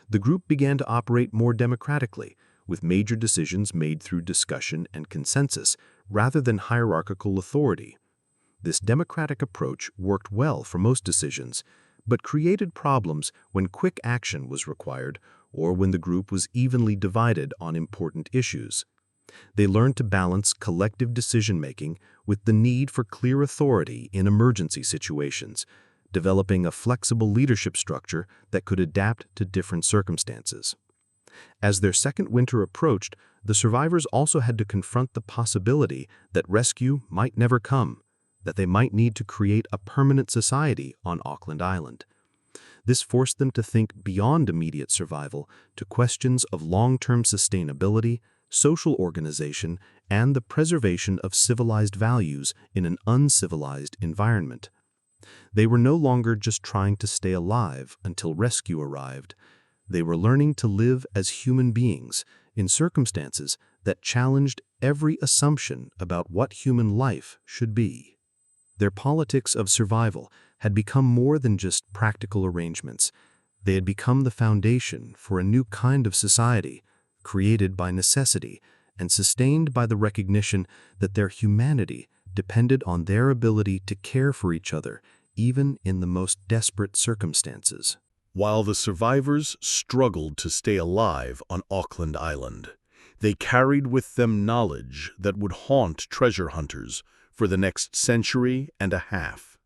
The group began to operate more democratically, with major decisions made through discussion and consensus rather than hierarchical authority. This democratic approach worked well for most decisions, but created problems when quick action was required or when the group was evenly divided on important issues. They learned to balance collective decision-making with the need for clear authority in emergency situations, developing a flexible leadership structure that could adapt to different circumstances. As their second winter approached, the survivors also had to confront the possibility that rescue might never come, that they might need to create a permanent society on Auckland Island. This forced them to think beyond immediate survival to questions of long-term sustainability, social organization, and the preservation of civilized values in an uncivilized environment. They were no longer just trying to stay alive until rescue arrived. They were learning to live as human beings in circumstances that challenged every assumption about what human life should be. Their politics of survival had become more than just practical arrangements. They had become the foundation for a new kind of society, created by necessity and sustained by the recognition that their humanity depended on their ability to care for each other, even in the most desperate circumstances. While the survivors struggled to stay alive on Auckland Island, they carried with them knowledge that would haunt treasure hunters for the next century and a half.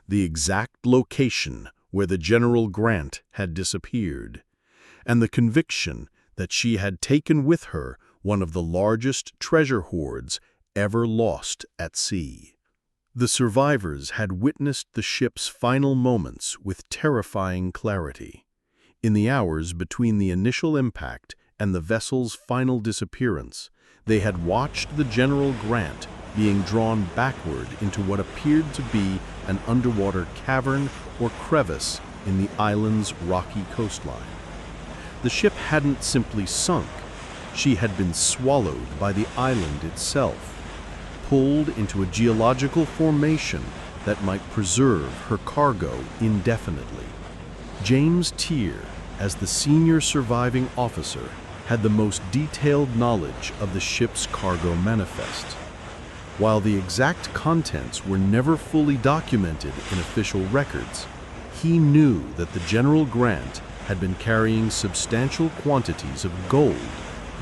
The exact location where the General Grant had disappeared, and the conviction that she had taken with her one of the largest treasure hoards ever lost at sea. The survivors had witnessed the ship's final moments with terrifying clarity. In the hours between the initial impact and the vessel's final disappearance, they had watched the General Grant being drawn backward into what appeared to be an underwater cavern or crevice in the island's rocky coastline. The ship hadn't simply sunk, she had been swallowed by the island itself, pulled into a geological formation that might preserve her cargo indefinitely. James Tyr, as the senior surviving officer, had the most detailed knowledge of the ship's cargo manifest. While the exact contents were never fully documented in official records, he knew that the General Grant had been carrying substantial quantities of gold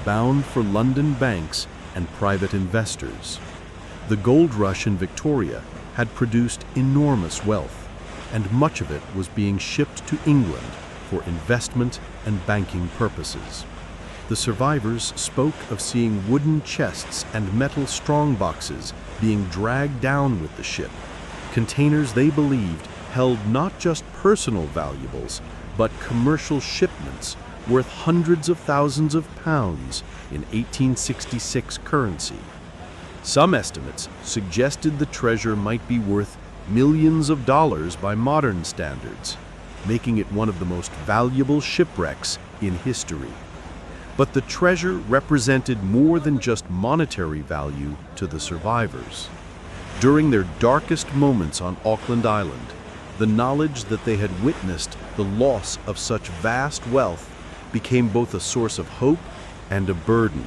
bound for London banks and private investors. The gold rush in Victoria had produced enormous wealth, and much of it was being shipped to England for investment and banking purposes. The survivors spoke of seeing wooden chests and metal strongboxes being dragged down with the ship, Containers they believed held not just personal valuables, but commercial shipments worth hundreds of thousands of pounds in 1866 currency. Some estimates suggested the treasure might be worth millions of dollars by modern standards, making it one of the most valuable shipwrecks in history. But the treasure represented more than just monetary value to the survivors. During their darkest moments on Auckland Island, the knowledge that they had witnessed the loss of such vast wealth became both a source of hope and a burden.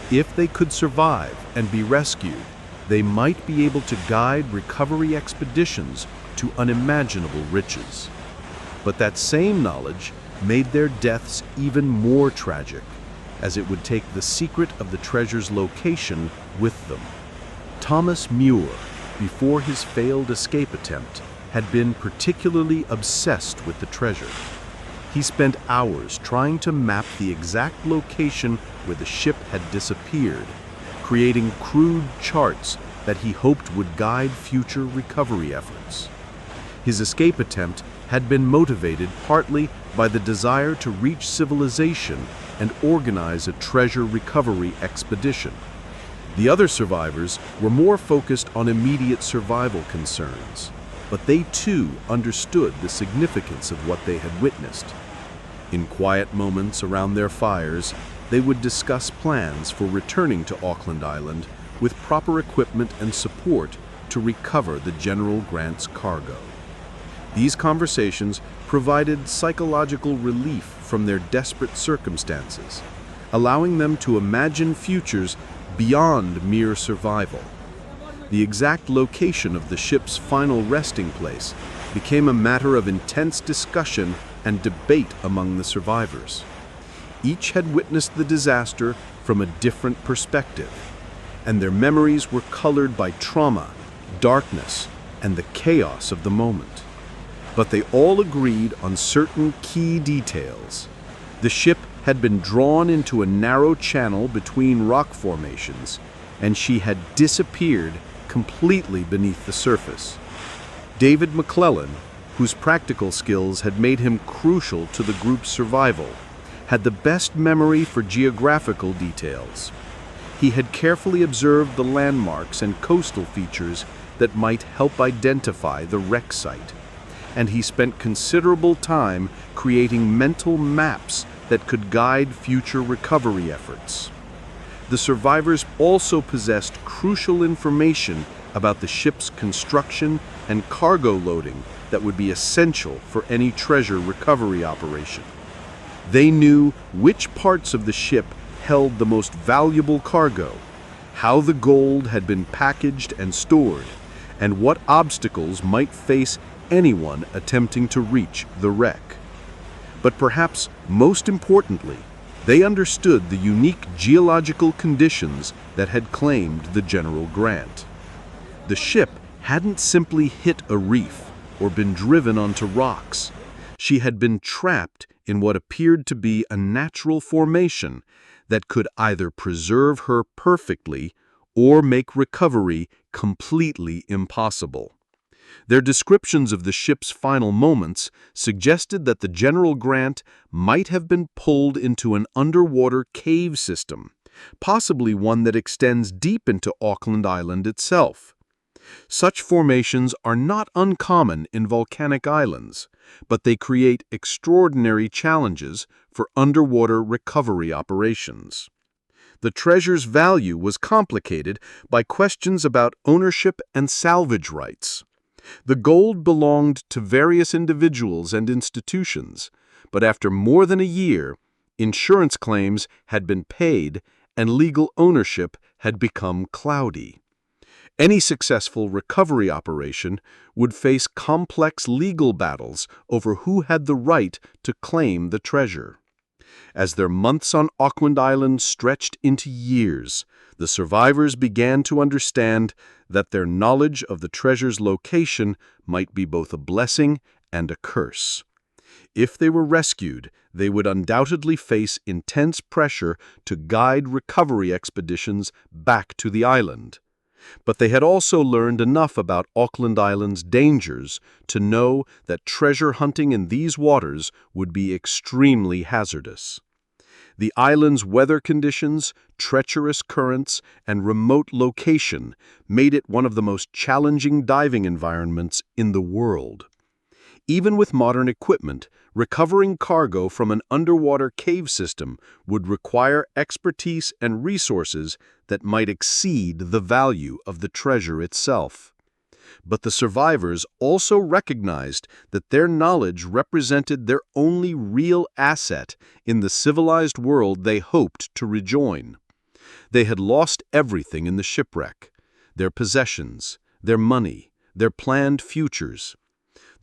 If they could survive and be rescued, they might be able to guide recovery expeditions to unimaginable riches. But that same knowledge made their deaths even more tragic, as it would take the secret of the treasure's location with them. Thomas Muir, before his failed escape attempt, had been particularly obsessed with the treasure. He spent hours trying to map the exact location where the ship had disappeared, creating crude charts that he hoped would guide future recovery efforts. His escape attempt had been motivated partly by the desire to reach civilization and organize a treasure recovery expedition. The other survivors were more focused on immediate survival concerns, but they too understood the significance of what they had witnessed. In quiet moments around their fires, they would discuss plans for returning to Auckland Island with proper equipment and support to recover the General Grant's cargo. These conversations provided psychological relief from their desperate circumstances, allowing them to imagine futures beyond mere survival. The exact location of the ship's final resting place became a matter of intense discussion and debate among the survivors. Each had witnessed the disaster from a different perspective, and their memories were colored by trauma, darkness, and the chaos of the moment. But they all agreed on certain key details. The ship had been drawn into a narrow channel between rock formations, and she had disappeared completely beneath the surface. David McClellan, whose practical skills had made him crucial to the group's survival, had the best memory for geographical details. He had carefully observed the landmarks and coastal features that might help identify the wreck site, and he spent considerable time creating mental maps that could guide future recovery efforts. The survivors also possessed crucial information about the ship's construction and cargo loading that would be essential for any treasure recovery operation. They knew which parts of the ship held the most valuable cargo, how the gold had been packaged and stored, and what obstacles might face anyone attempting to reach the wreck. But perhaps most importantly, they understood the unique geological conditions that had claimed the General Grant. The ship hadn't simply hit a reef or been driven onto rocks. She had been trapped in what appeared to be a natural formation that could either preserve her perfectly or make recovery completely impossible. Their descriptions of the ship's final moments suggested that the General Grant might have been pulled into an underwater cave system, possibly one that extends deep into Auckland Island itself. Such formations are not uncommon in volcanic islands, but they create extraordinary challenges for underwater recovery operations. The treasure's value was complicated by questions about ownership and salvage rights. The gold belonged to various individuals and institutions, but after more than a year, insurance claims had been paid and legal ownership had become cloudy. Any successful recovery operation would face complex legal battles over who had the right to claim the treasure. As their months on Auckland Island stretched into years, the survivors began to understand that their knowledge of the treasure's location might be both a blessing and a curse. If they were rescued, they would undoubtedly face intense pressure to guide recovery expeditions back to the island. But they had also learned enough about Auckland Island's dangers to know that treasure hunting in these waters would be extremely hazardous. The island's weather conditions, treacherous currents, and remote location made it one of the most challenging diving environments in the world. Even with modern equipment, recovering cargo from an underwater cave system would require expertise and resources that might exceed the value of the treasure itself. But the survivors also recognized that their knowledge represented their only real asset in the civilized world they hoped to rejoin. They had lost everything in the shipwreck: their possessions, their money, their planned futures.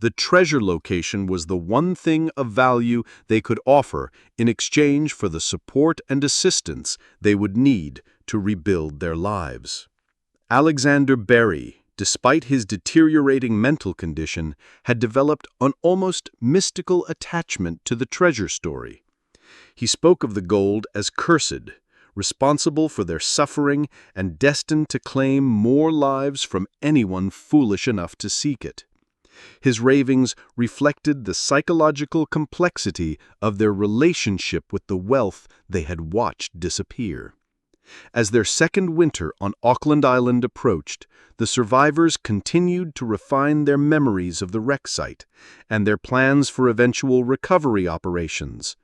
The treasure location was the one thing of value they could offer in exchange for the support and assistance they would need to rebuild their lives. Alexander Berry, despite his deteriorating mental condition, had developed an almost mystical attachment to the treasure story. He spoke of the gold as cursed, responsible for their suffering and destined to claim more lives from anyone foolish enough to seek it. His ravings reflected the psychological complexity of their relationship with the wealth they had watched disappear. As their second winter on Auckland Island approached, the survivors continued to refine their memories of the wreck site and their plans for eventual recovery operations.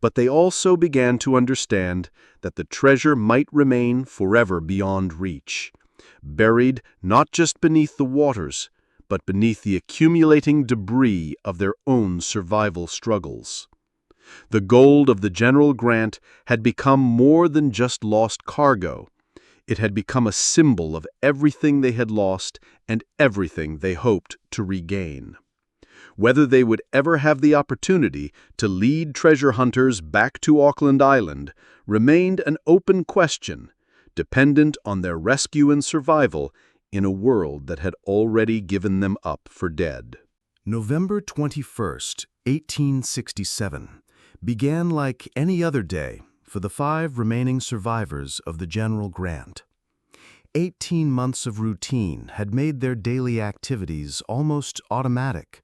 But they also began to understand that the treasure might remain forever beyond reach, buried not just beneath the waters, but beneath the accumulating debris of their own survival struggles. The gold of the General Grant had become more than just lost cargo. It had become a symbol of everything they had lost and everything they hoped to regain. Whether they would ever have the opportunity to lead treasure hunters back to Auckland Island remained an open question, dependent on their rescue and survival in a world that had already given them up for dead. November 21st, 1867, began like any other day for the 5 remaining survivors of the General Grant. 18 months of routine had made their daily activities almost automatic.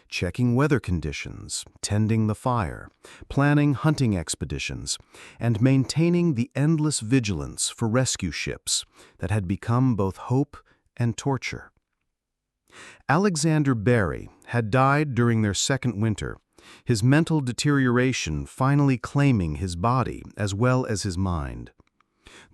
Checking weather conditions, tending the fire, planning hunting expeditions, and maintaining the endless vigilance for rescue ships that had become both hope and torture. Alexander Berry had died during their second winter, his mental deterioration finally claiming his body as well as his mind.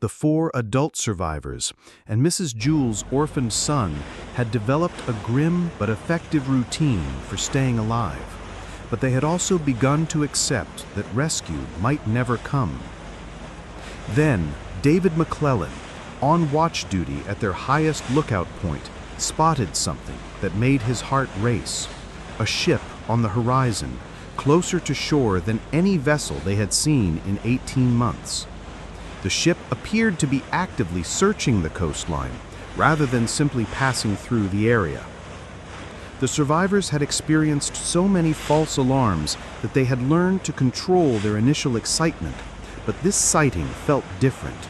The 4 adult survivors and Mrs. Jewell's orphaned son had developed a grim but effective routine for staying alive, but they had also begun to accept that rescue might never come. Then, David McClellan, on watch duty at their highest lookout point, spotted something that made his heart race: a ship on the horizon, closer to shore than any vessel they had seen in 18 months. The ship appeared to be actively searching the coastline, rather than simply passing through the area. The survivors had experienced so many false alarms that they had learned to control their initial excitement, but this sighting felt different.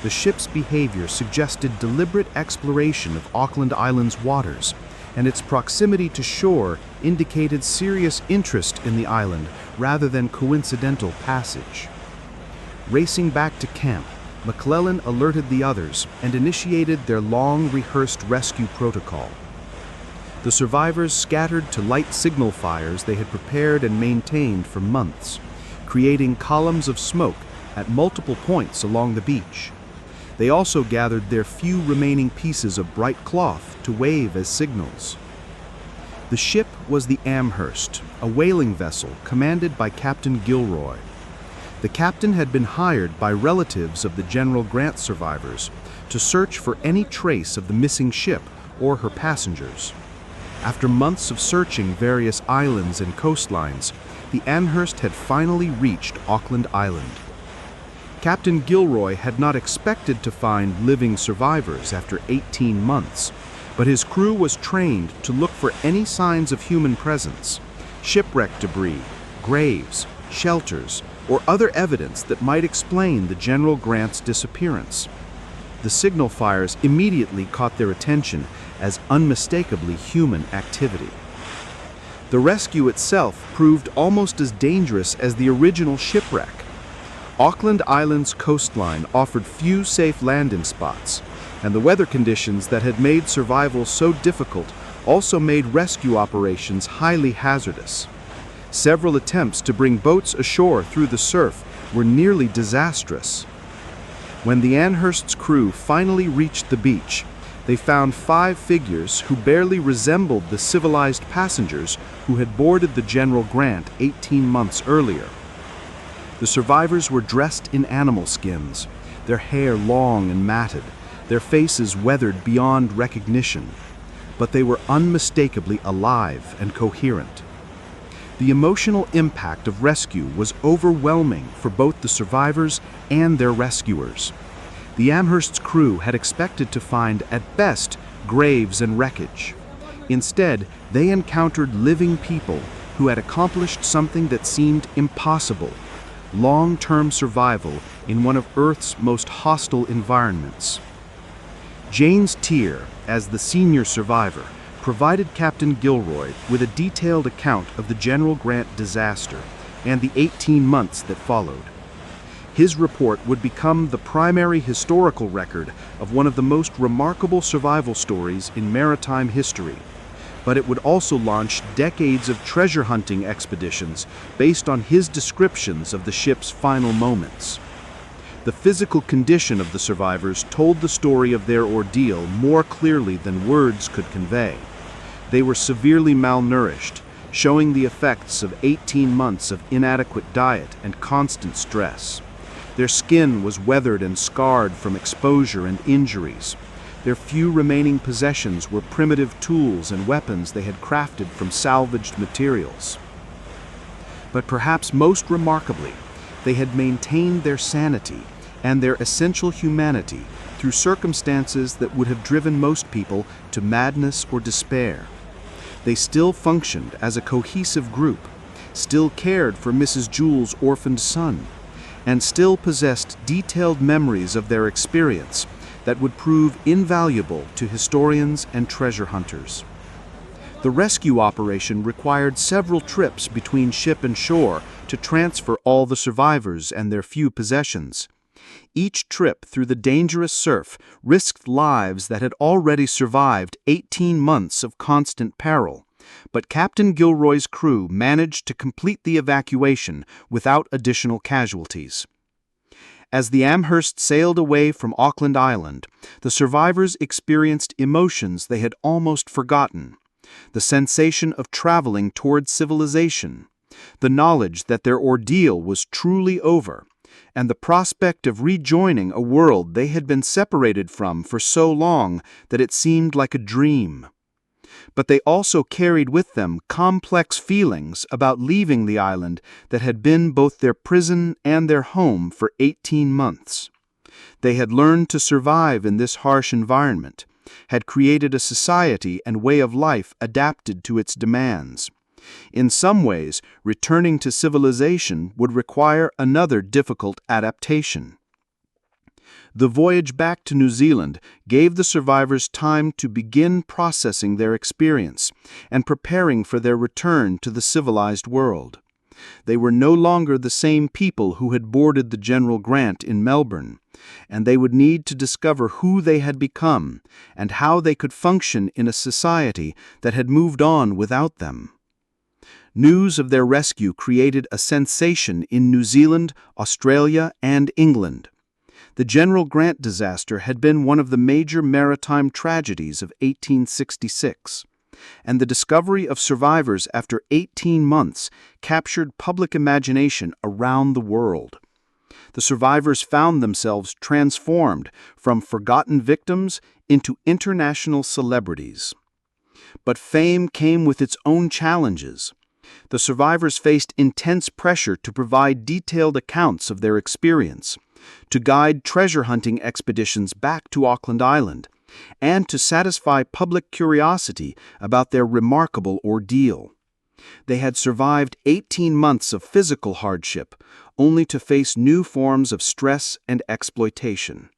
The ship's behavior suggested deliberate exploration of Auckland Island's waters, and its proximity to shore indicated serious interest in the island rather than coincidental passage. Racing back to camp, McClellan alerted the others and initiated their long-rehearsed rescue protocol. The survivors scattered to light signal fires they had prepared and maintained for months, creating columns of smoke at multiple points along the beach. They also gathered their few remaining pieces of bright cloth to wave as signals. The ship was the Amherst, a whaling vessel commanded by Captain Gilroy. The captain had been hired by relatives of the General Grant survivors to search for any trace of the missing ship or her passengers. After months of searching various islands and coastlines, the Amherst had finally reached Auckland Island. Captain Gilroy had not expected to find living survivors after 18 months, but his crew was trained to look for any signs of human presence: shipwreck debris, graves, shelters, or other evidence that might explain the General Grant's disappearance. the signal fires immediately caught their attention as unmistakably human activity. The rescue itself proved almost as dangerous as the original shipwreck. Auckland Island's coastline offered few safe landing spots, and the weather conditions that had made survival so difficult also made rescue operations highly hazardous. Several attempts to bring boats ashore through the surf were nearly disastrous. When the Amherst's crew finally reached the beach, they found 5 figures who barely resembled the civilized passengers who had boarded the General Grant 18 months earlier. The survivors were dressed in animal skins, their hair long and matted, their faces weathered beyond recognition, but they were unmistakably alive and coherent. The emotional impact of rescue was overwhelming for both the survivors and their rescuers. The Amherst's crew had expected to find, at best, graves and wreckage. Instead, they encountered living people who had accomplished something that seemed impossible: long-term survival in one of Earth's most hostile environments. James Tier, as the senior survivor, provided Captain Gilroy with a detailed account of the General Grant disaster and the 18 months that followed. His report would become the primary historical record of one of the most remarkable survival stories in maritime history, but it would also launch decades of treasure hunting expeditions based on his descriptions of the ship's final moments. The physical condition of the survivors told the story of their ordeal more clearly than words could convey. They were severely malnourished, showing the effects of 18 months of inadequate diet and constant stress. Their skin was weathered and scarred from exposure and injuries. Their few remaining possessions were primitive tools and weapons they had crafted from salvaged materials. But perhaps most remarkably, they had maintained their sanity and their essential humanity through circumstances that would have driven most people to madness or despair. They still functioned as a cohesive group, still cared for Mrs. Jewell's orphaned son, and still possessed detailed memories of their experience that would prove invaluable to historians and treasure hunters. The rescue operation required several trips between ship and shore to transfer all the survivors and their few possessions. Each trip through the dangerous surf risked lives that had already survived 18 months of constant peril, but Captain Gilroy's crew managed to complete the evacuation without additional casualties. As the Amherst sailed away from Auckland Island, the survivors experienced emotions they had almost forgotten: the sensation of traveling toward civilization, the knowledge that their ordeal was truly over, and the prospect of rejoining a world they had been separated from for so long that it seemed like a dream. But they also carried with them complex feelings about leaving the island that had been both their prison and their home for 18 months. They had learned to survive in this harsh environment, had created a society and way of life adapted to its demands. In some ways, returning to civilization would require another difficult adaptation. The voyage back to New Zealand gave the survivors time to begin processing their experience and preparing for their return to the civilized world. They were no longer the same people who had boarded the General Grant in Melbourne, and they would need to discover who they had become and how they could function in a society that had moved on without them. News of their rescue created a sensation in New Zealand, Australia, and England. The General Grant disaster had been one of the major maritime tragedies of 1866, and the discovery of survivors after 18 months captured public imagination around the world. The survivors found themselves transformed from forgotten victims into international celebrities. But fame came with its own challenges. The survivors faced intense pressure to provide detailed accounts of their experience, to guide treasure hunting expeditions back to Auckland Island, and to satisfy public curiosity about their remarkable ordeal. They had survived 18 months of physical hardship, only to face new forms of stress and exploitation.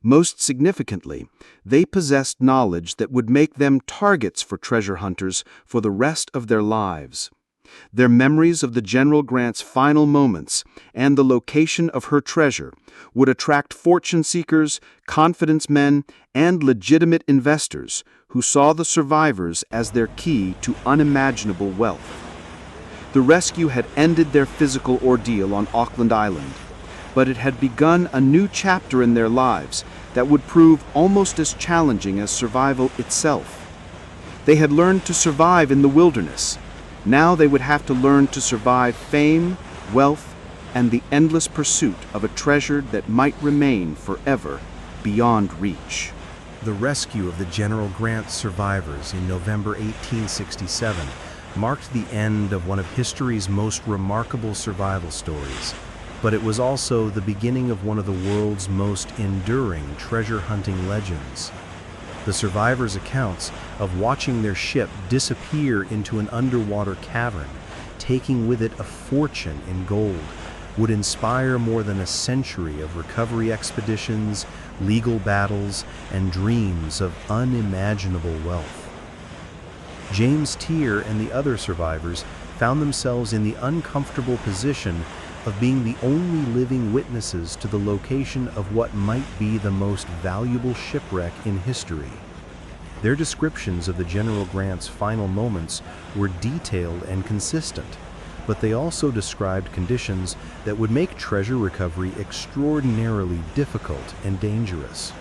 Most significantly, they possessed knowledge that would make them targets for treasure hunters for the rest of their lives. Their memories of the General Grant's final moments and the location of her treasure would attract fortune seekers, confidence men, and legitimate investors who saw the survivors as their key to unimaginable wealth. The rescue had ended their physical ordeal on Auckland Island, but it had begun a new chapter in their lives that would prove almost as challenging as survival itself. They had learned to survive in the wilderness. Now they would have to learn to survive fame, wealth, and the endless pursuit of a treasure that might remain forever beyond reach. The rescue of the General Grant survivors in November 1867 marked the end of one of history's most remarkable survival stories, but it was also the beginning of one of the world's most enduring treasure hunting legends. The survivors' accounts of watching their ship disappear into an underwater cavern, taking with it a fortune in gold, would inspire more than a century of recovery expeditions, legal battles, and dreams of unimaginable wealth. James Tier and the other survivors found themselves in the uncomfortable position of being the only living witnesses to the location of what might be the most valuable shipwreck in history. Their descriptions of the General Grant's final moments were detailed and consistent, but they also described conditions that would make treasure recovery extraordinarily difficult and dangerous.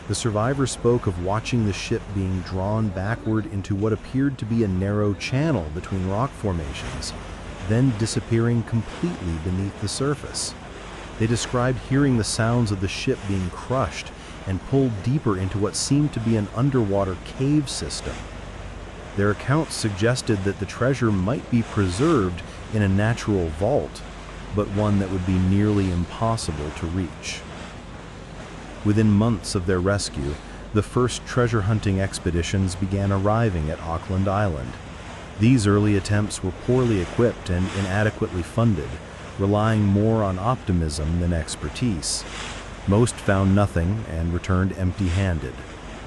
The survivors spoke of watching the ship being drawn backward into what appeared to be a narrow channel between rock formations, then disappearing completely beneath the surface. They described hearing the sounds of the ship being crushed and pulled deeper into what seemed to be an underwater cave system. Their accounts suggested that the treasure might be preserved in a natural vault, but one that would be nearly impossible to reach. Within months of their rescue, the first treasure hunting expeditions began arriving at Auckland Island. These early attempts were poorly equipped and inadequately funded, relying more on optimism than expertise. Most found nothing and returned empty-handed,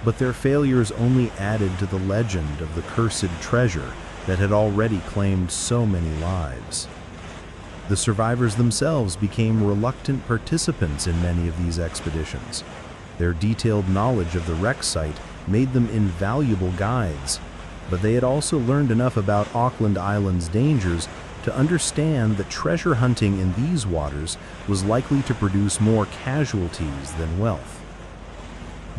but their failures only added to the legend of the cursed treasure that had already claimed so many lives. The survivors themselves became reluctant participants in many of these expeditions. Their detailed knowledge of the wreck site made them invaluable guides, but they had also learned enough about Auckland Island's dangers to understand that treasure hunting in these waters was likely to produce more casualties than wealth.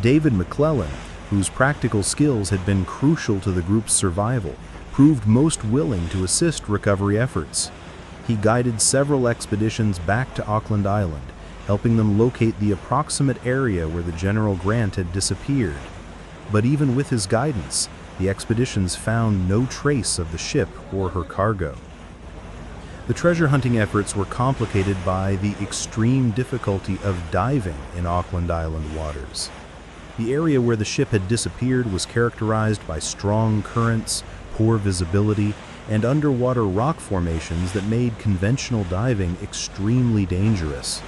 David McClellan, whose practical skills had been crucial to the group's survival, proved most willing to assist recovery efforts. He guided several expeditions back to Auckland Island, helping them locate the approximate area where the General Grant had disappeared. But even with his guidance, the expeditions found no trace of the ship or her cargo. The treasure hunting efforts were complicated by the extreme difficulty of diving in Auckland Island waters. The area where the ship had disappeared was characterized by strong currents, poor visibility, and underwater rock formations that made conventional diving extremely dangerous.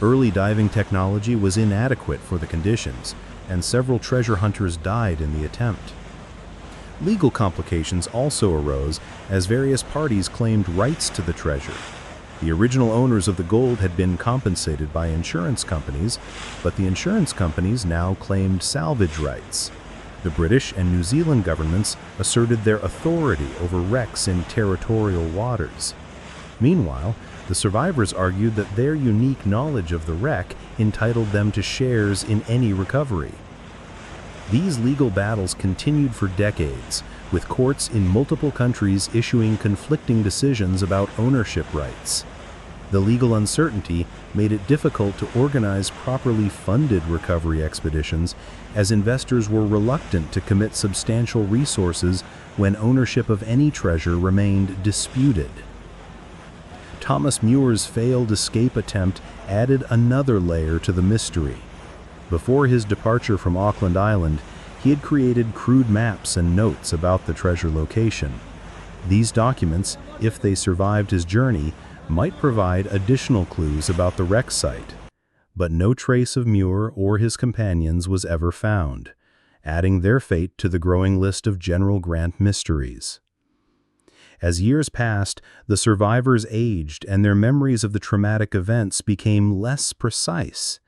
Early diving technology was inadequate for the conditions, and several treasure hunters died in the attempt. Legal complications also arose as various parties claimed rights to the treasure. The original owners of the gold had been compensated by insurance companies, but the insurance companies now claimed salvage rights. The British and New Zealand governments asserted their authority over wrecks in territorial waters. Meanwhile, the survivors argued that their unique knowledge of the wreck entitled them to shares in any recovery. These legal battles continued for decades, with courts in multiple countries issuing conflicting decisions about ownership rights. The legal uncertainty made it difficult to organize properly funded recovery expeditions, as investors were reluctant to commit substantial resources when ownership of any treasure remained disputed. Thomas Muir's failed escape attempt added another layer to the mystery. Before his departure from Auckland Island, he had created crude maps and notes about the treasure location. These documents, if they survived his journey, might provide additional clues about the wreck site. But no trace of Muir or his companions was ever found, adding their fate to the growing list of General Grant mysteries. As years passed, the survivors aged and their memories of the traumatic events became less precise.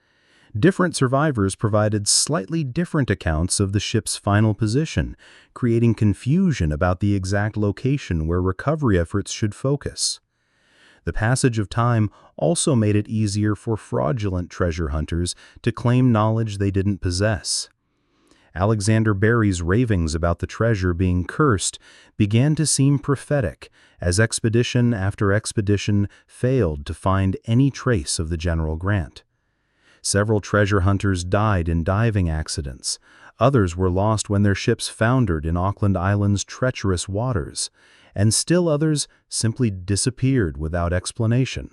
Different survivors provided slightly different accounts of the ship's final position, creating confusion about the exact location where recovery efforts should focus. The passage of time also made it easier for fraudulent treasure hunters to claim knowledge they didn't possess. Alexander Berry's ravings about the treasure being cursed began to seem prophetic as expedition after expedition failed to find any trace of the General Grant. Several treasure hunters died in diving accidents. Others were lost when their ships foundered in Auckland Island's treacherous waters, and still others simply disappeared without explanation.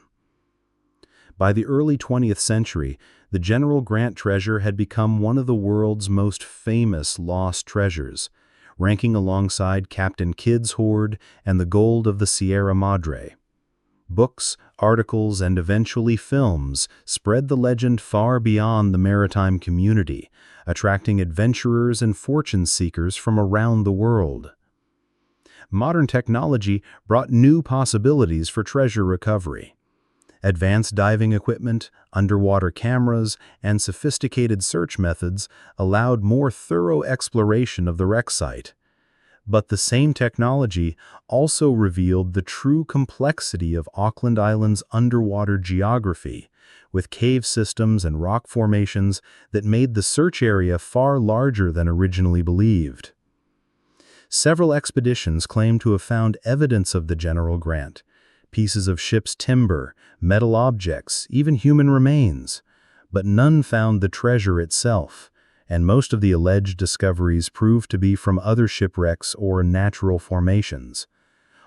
By the early 20th century, the General Grant treasure had become one of the world's most famous lost treasures, ranking alongside Captain Kidd's hoard and the gold of the Sierra Madre. Books, articles, and eventually films spread the legend far beyond the maritime community, attracting adventurers and fortune seekers from around the world. Modern technology brought new possibilities for treasure recovery. Advanced diving equipment, underwater cameras, and sophisticated search methods allowed more thorough exploration of the wreck site. But the same technology also revealed the true complexity of Auckland Island's underwater geography, with cave systems and rock formations that made the search area far larger than originally believed. Several expeditions claim to have found evidence of the General Grant: pieces of ship's timber, metal objects, even human remains. But none found the treasure itself, and most of the alleged discoveries proved to be from other shipwrecks or natural formations.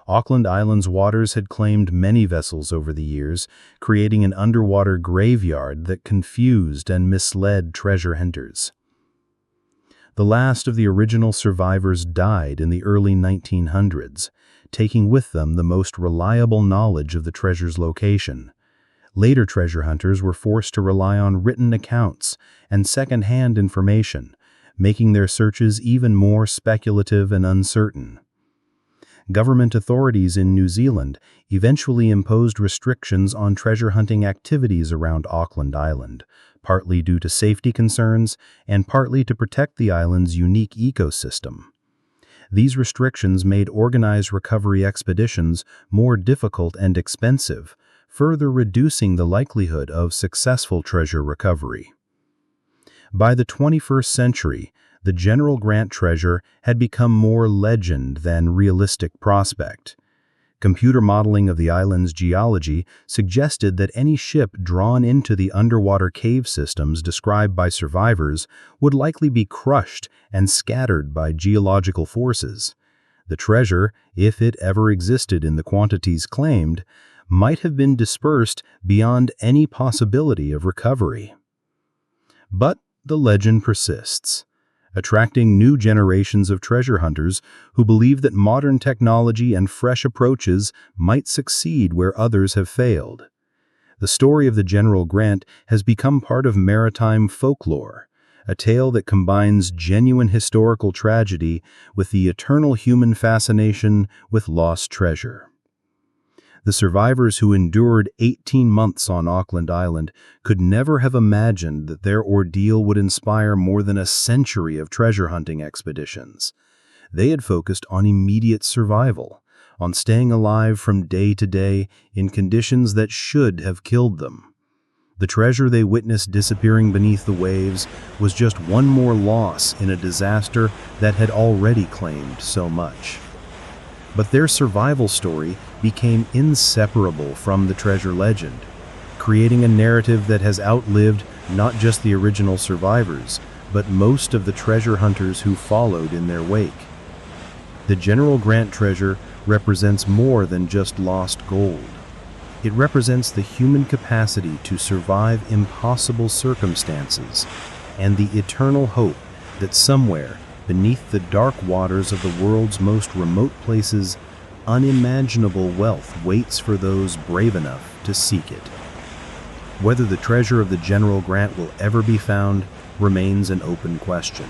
Auckland Island's waters had claimed many vessels over the years, creating an underwater graveyard that confused and misled treasure hunters. The last of the original survivors died in the early 1900s, taking with them the most reliable knowledge of the treasure's location. Later treasure hunters were forced to rely on written accounts and second-hand information, making their searches even more speculative and uncertain. Government authorities in New Zealand eventually imposed restrictions on treasure hunting activities around Auckland Island, partly due to safety concerns and partly to protect the island's unique ecosystem. These restrictions made organized recovery expeditions more difficult and expensive, further reducing the likelihood of successful treasure recovery. By the 21st century, the General Grant treasure had become more legend than realistic prospect. Computer modeling of the island's geology suggested that any ship drawn into the underwater cave systems described by survivors would likely be crushed and scattered by geological forces. The treasure, if it ever existed in the quantities claimed, might have been dispersed beyond any possibility of recovery. But the legend persists, attracting new generations of treasure hunters who believe that modern technology and fresh approaches might succeed where others have failed. The story of the General Grant has become part of maritime folklore, a tale that combines genuine historical tragedy with the eternal human fascination with lost treasure. The survivors who endured 18 months on Auckland Island could never have imagined that their ordeal would inspire more than a century of treasure hunting expeditions. They had focused on immediate survival, on staying alive from day to day in conditions that should have killed them. The treasure they witnessed disappearing beneath the waves was just one more loss in a disaster that had already claimed so much. But their survival story became inseparable from the treasure legend, creating a narrative that has outlived not just the original survivors, but most of the treasure hunters who followed in their wake. The General Grant treasure represents more than just lost gold. It represents the human capacity to survive impossible circumstances and the eternal hope that somewhere beneath the dark waters of the world's most remote places, unimaginable wealth waits for those brave enough to seek it. Whether the treasure of the General Grant will ever be found remains an open question.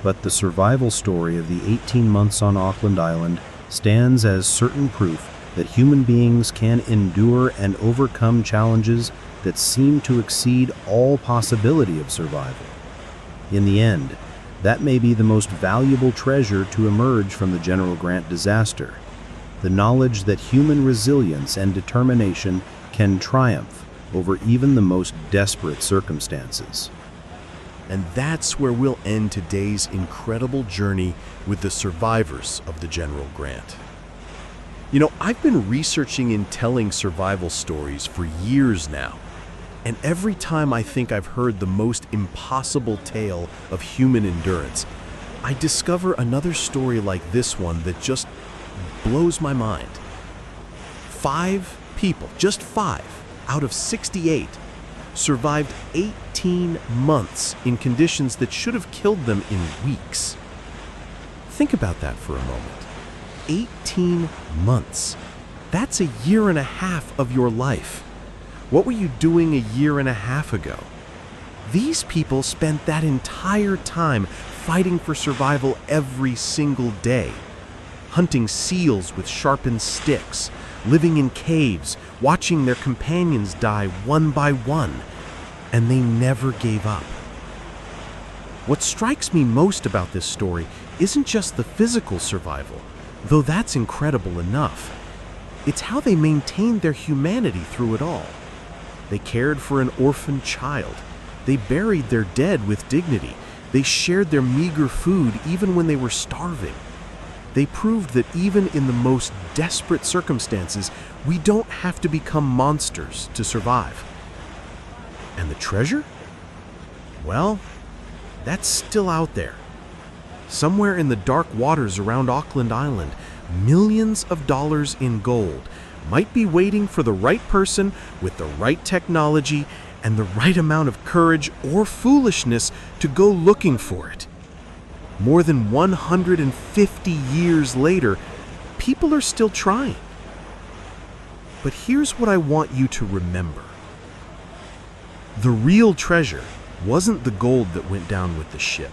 But the survival story of the 18 months on Auckland Island stands as certain proof that human beings can endure and overcome challenges that seem to exceed all possibility of survival. In the end, that may be the most valuable treasure to emerge from the General Grant disaster, the knowledge that human resilience and determination can triumph over even the most desperate circumstances. And that's where we'll end today's incredible journey with the survivors of the General Grant. You know, I've been researching and telling survival stories for years now, and every time I think I've heard the most impossible tale of human endurance, I discover another story like this one that just blows my mind. 5 people, just 5 out of 68, survived 18 months in conditions that should have killed them in weeks. Think about that for a moment. 18 months. That's a year and a half of your life. What were you doing a year and a half ago? These people spent that entire time fighting for survival every single day, hunting seals with sharpened sticks, living in caves, watching their companions die one by one, and they never gave up. What strikes me most about this story isn't just the physical survival, though that's incredible enough. It's how they maintained their humanity through it all. They cared for an orphaned child. They buried their dead with dignity. They shared their meager food even when they were starving. They proved that even in the most desperate circumstances, we don't have to become monsters to survive. And the treasure? Well, that's still out there. Somewhere in the dark waters around Auckland Island, millions of dollars in gold might be waiting for the right person with the right technology and the right amount of courage or foolishness to go looking for it. More than 150 years later, people are still trying. But here's what I want you to remember. The real treasure wasn't the gold that went down with the ship.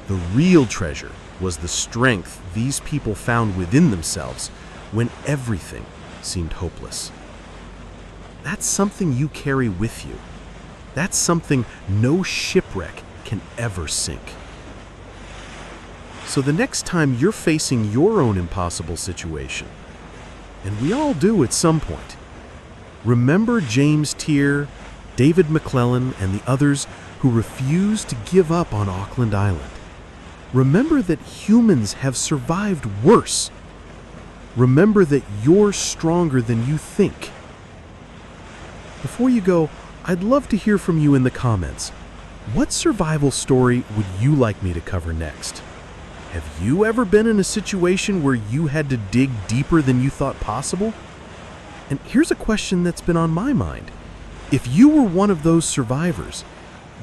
The real treasure was the strength these people found within themselves when everything seemed hopeless. That's something you carry with you. That's something no shipwreck can ever sink. So the next time you're facing your own impossible situation, and we all do at some point, remember James Tier, David McClellan, and the others who refused to give up on Auckland Island. Remember that humans have survived worse. Remember that you're stronger than you think. Before you go, I'd love to hear from you in the comments. What survival story would you like me to cover next? Have you ever been in a situation where you had to dig deeper than you thought possible? And here's a question that's been on my mind. If you were one of those survivors,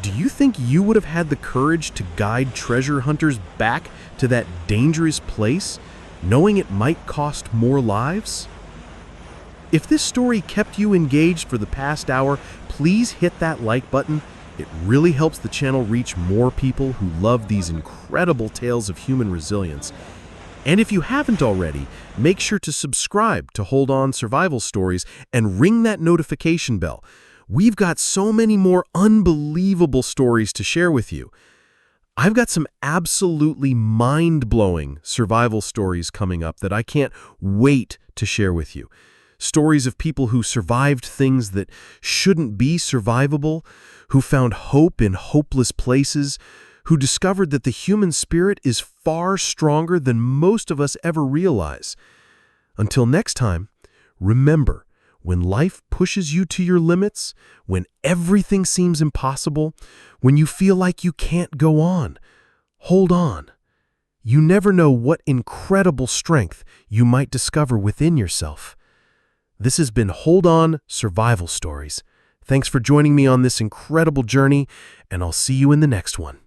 do you think you would have had the courage to guide treasure hunters back to that dangerous place, knowing it might cost more lives? If this story kept you engaged for the past hour, please hit that like button. It really helps the channel reach more people who love these incredible tales of human resilience. And if you haven't already, make sure to subscribe to Hold On Survival Stories and ring that notification bell. We've got so many more unbelievable stories to share with you. I've got some absolutely mind-blowing survival stories coming up that I can't wait to share with you. Stories of people who survived things that shouldn't be survivable, who found hope in hopeless places, who discovered that the human spirit is far stronger than most of us ever realize. Until next time, remember, when life pushes you to your limits, when everything seems impossible, when you feel like you can't go on, hold on. You never know what incredible strength you might discover within yourself. This has been Hold On Survival Stories. Thanks for joining me on this incredible journey, and I'll see you in the next one.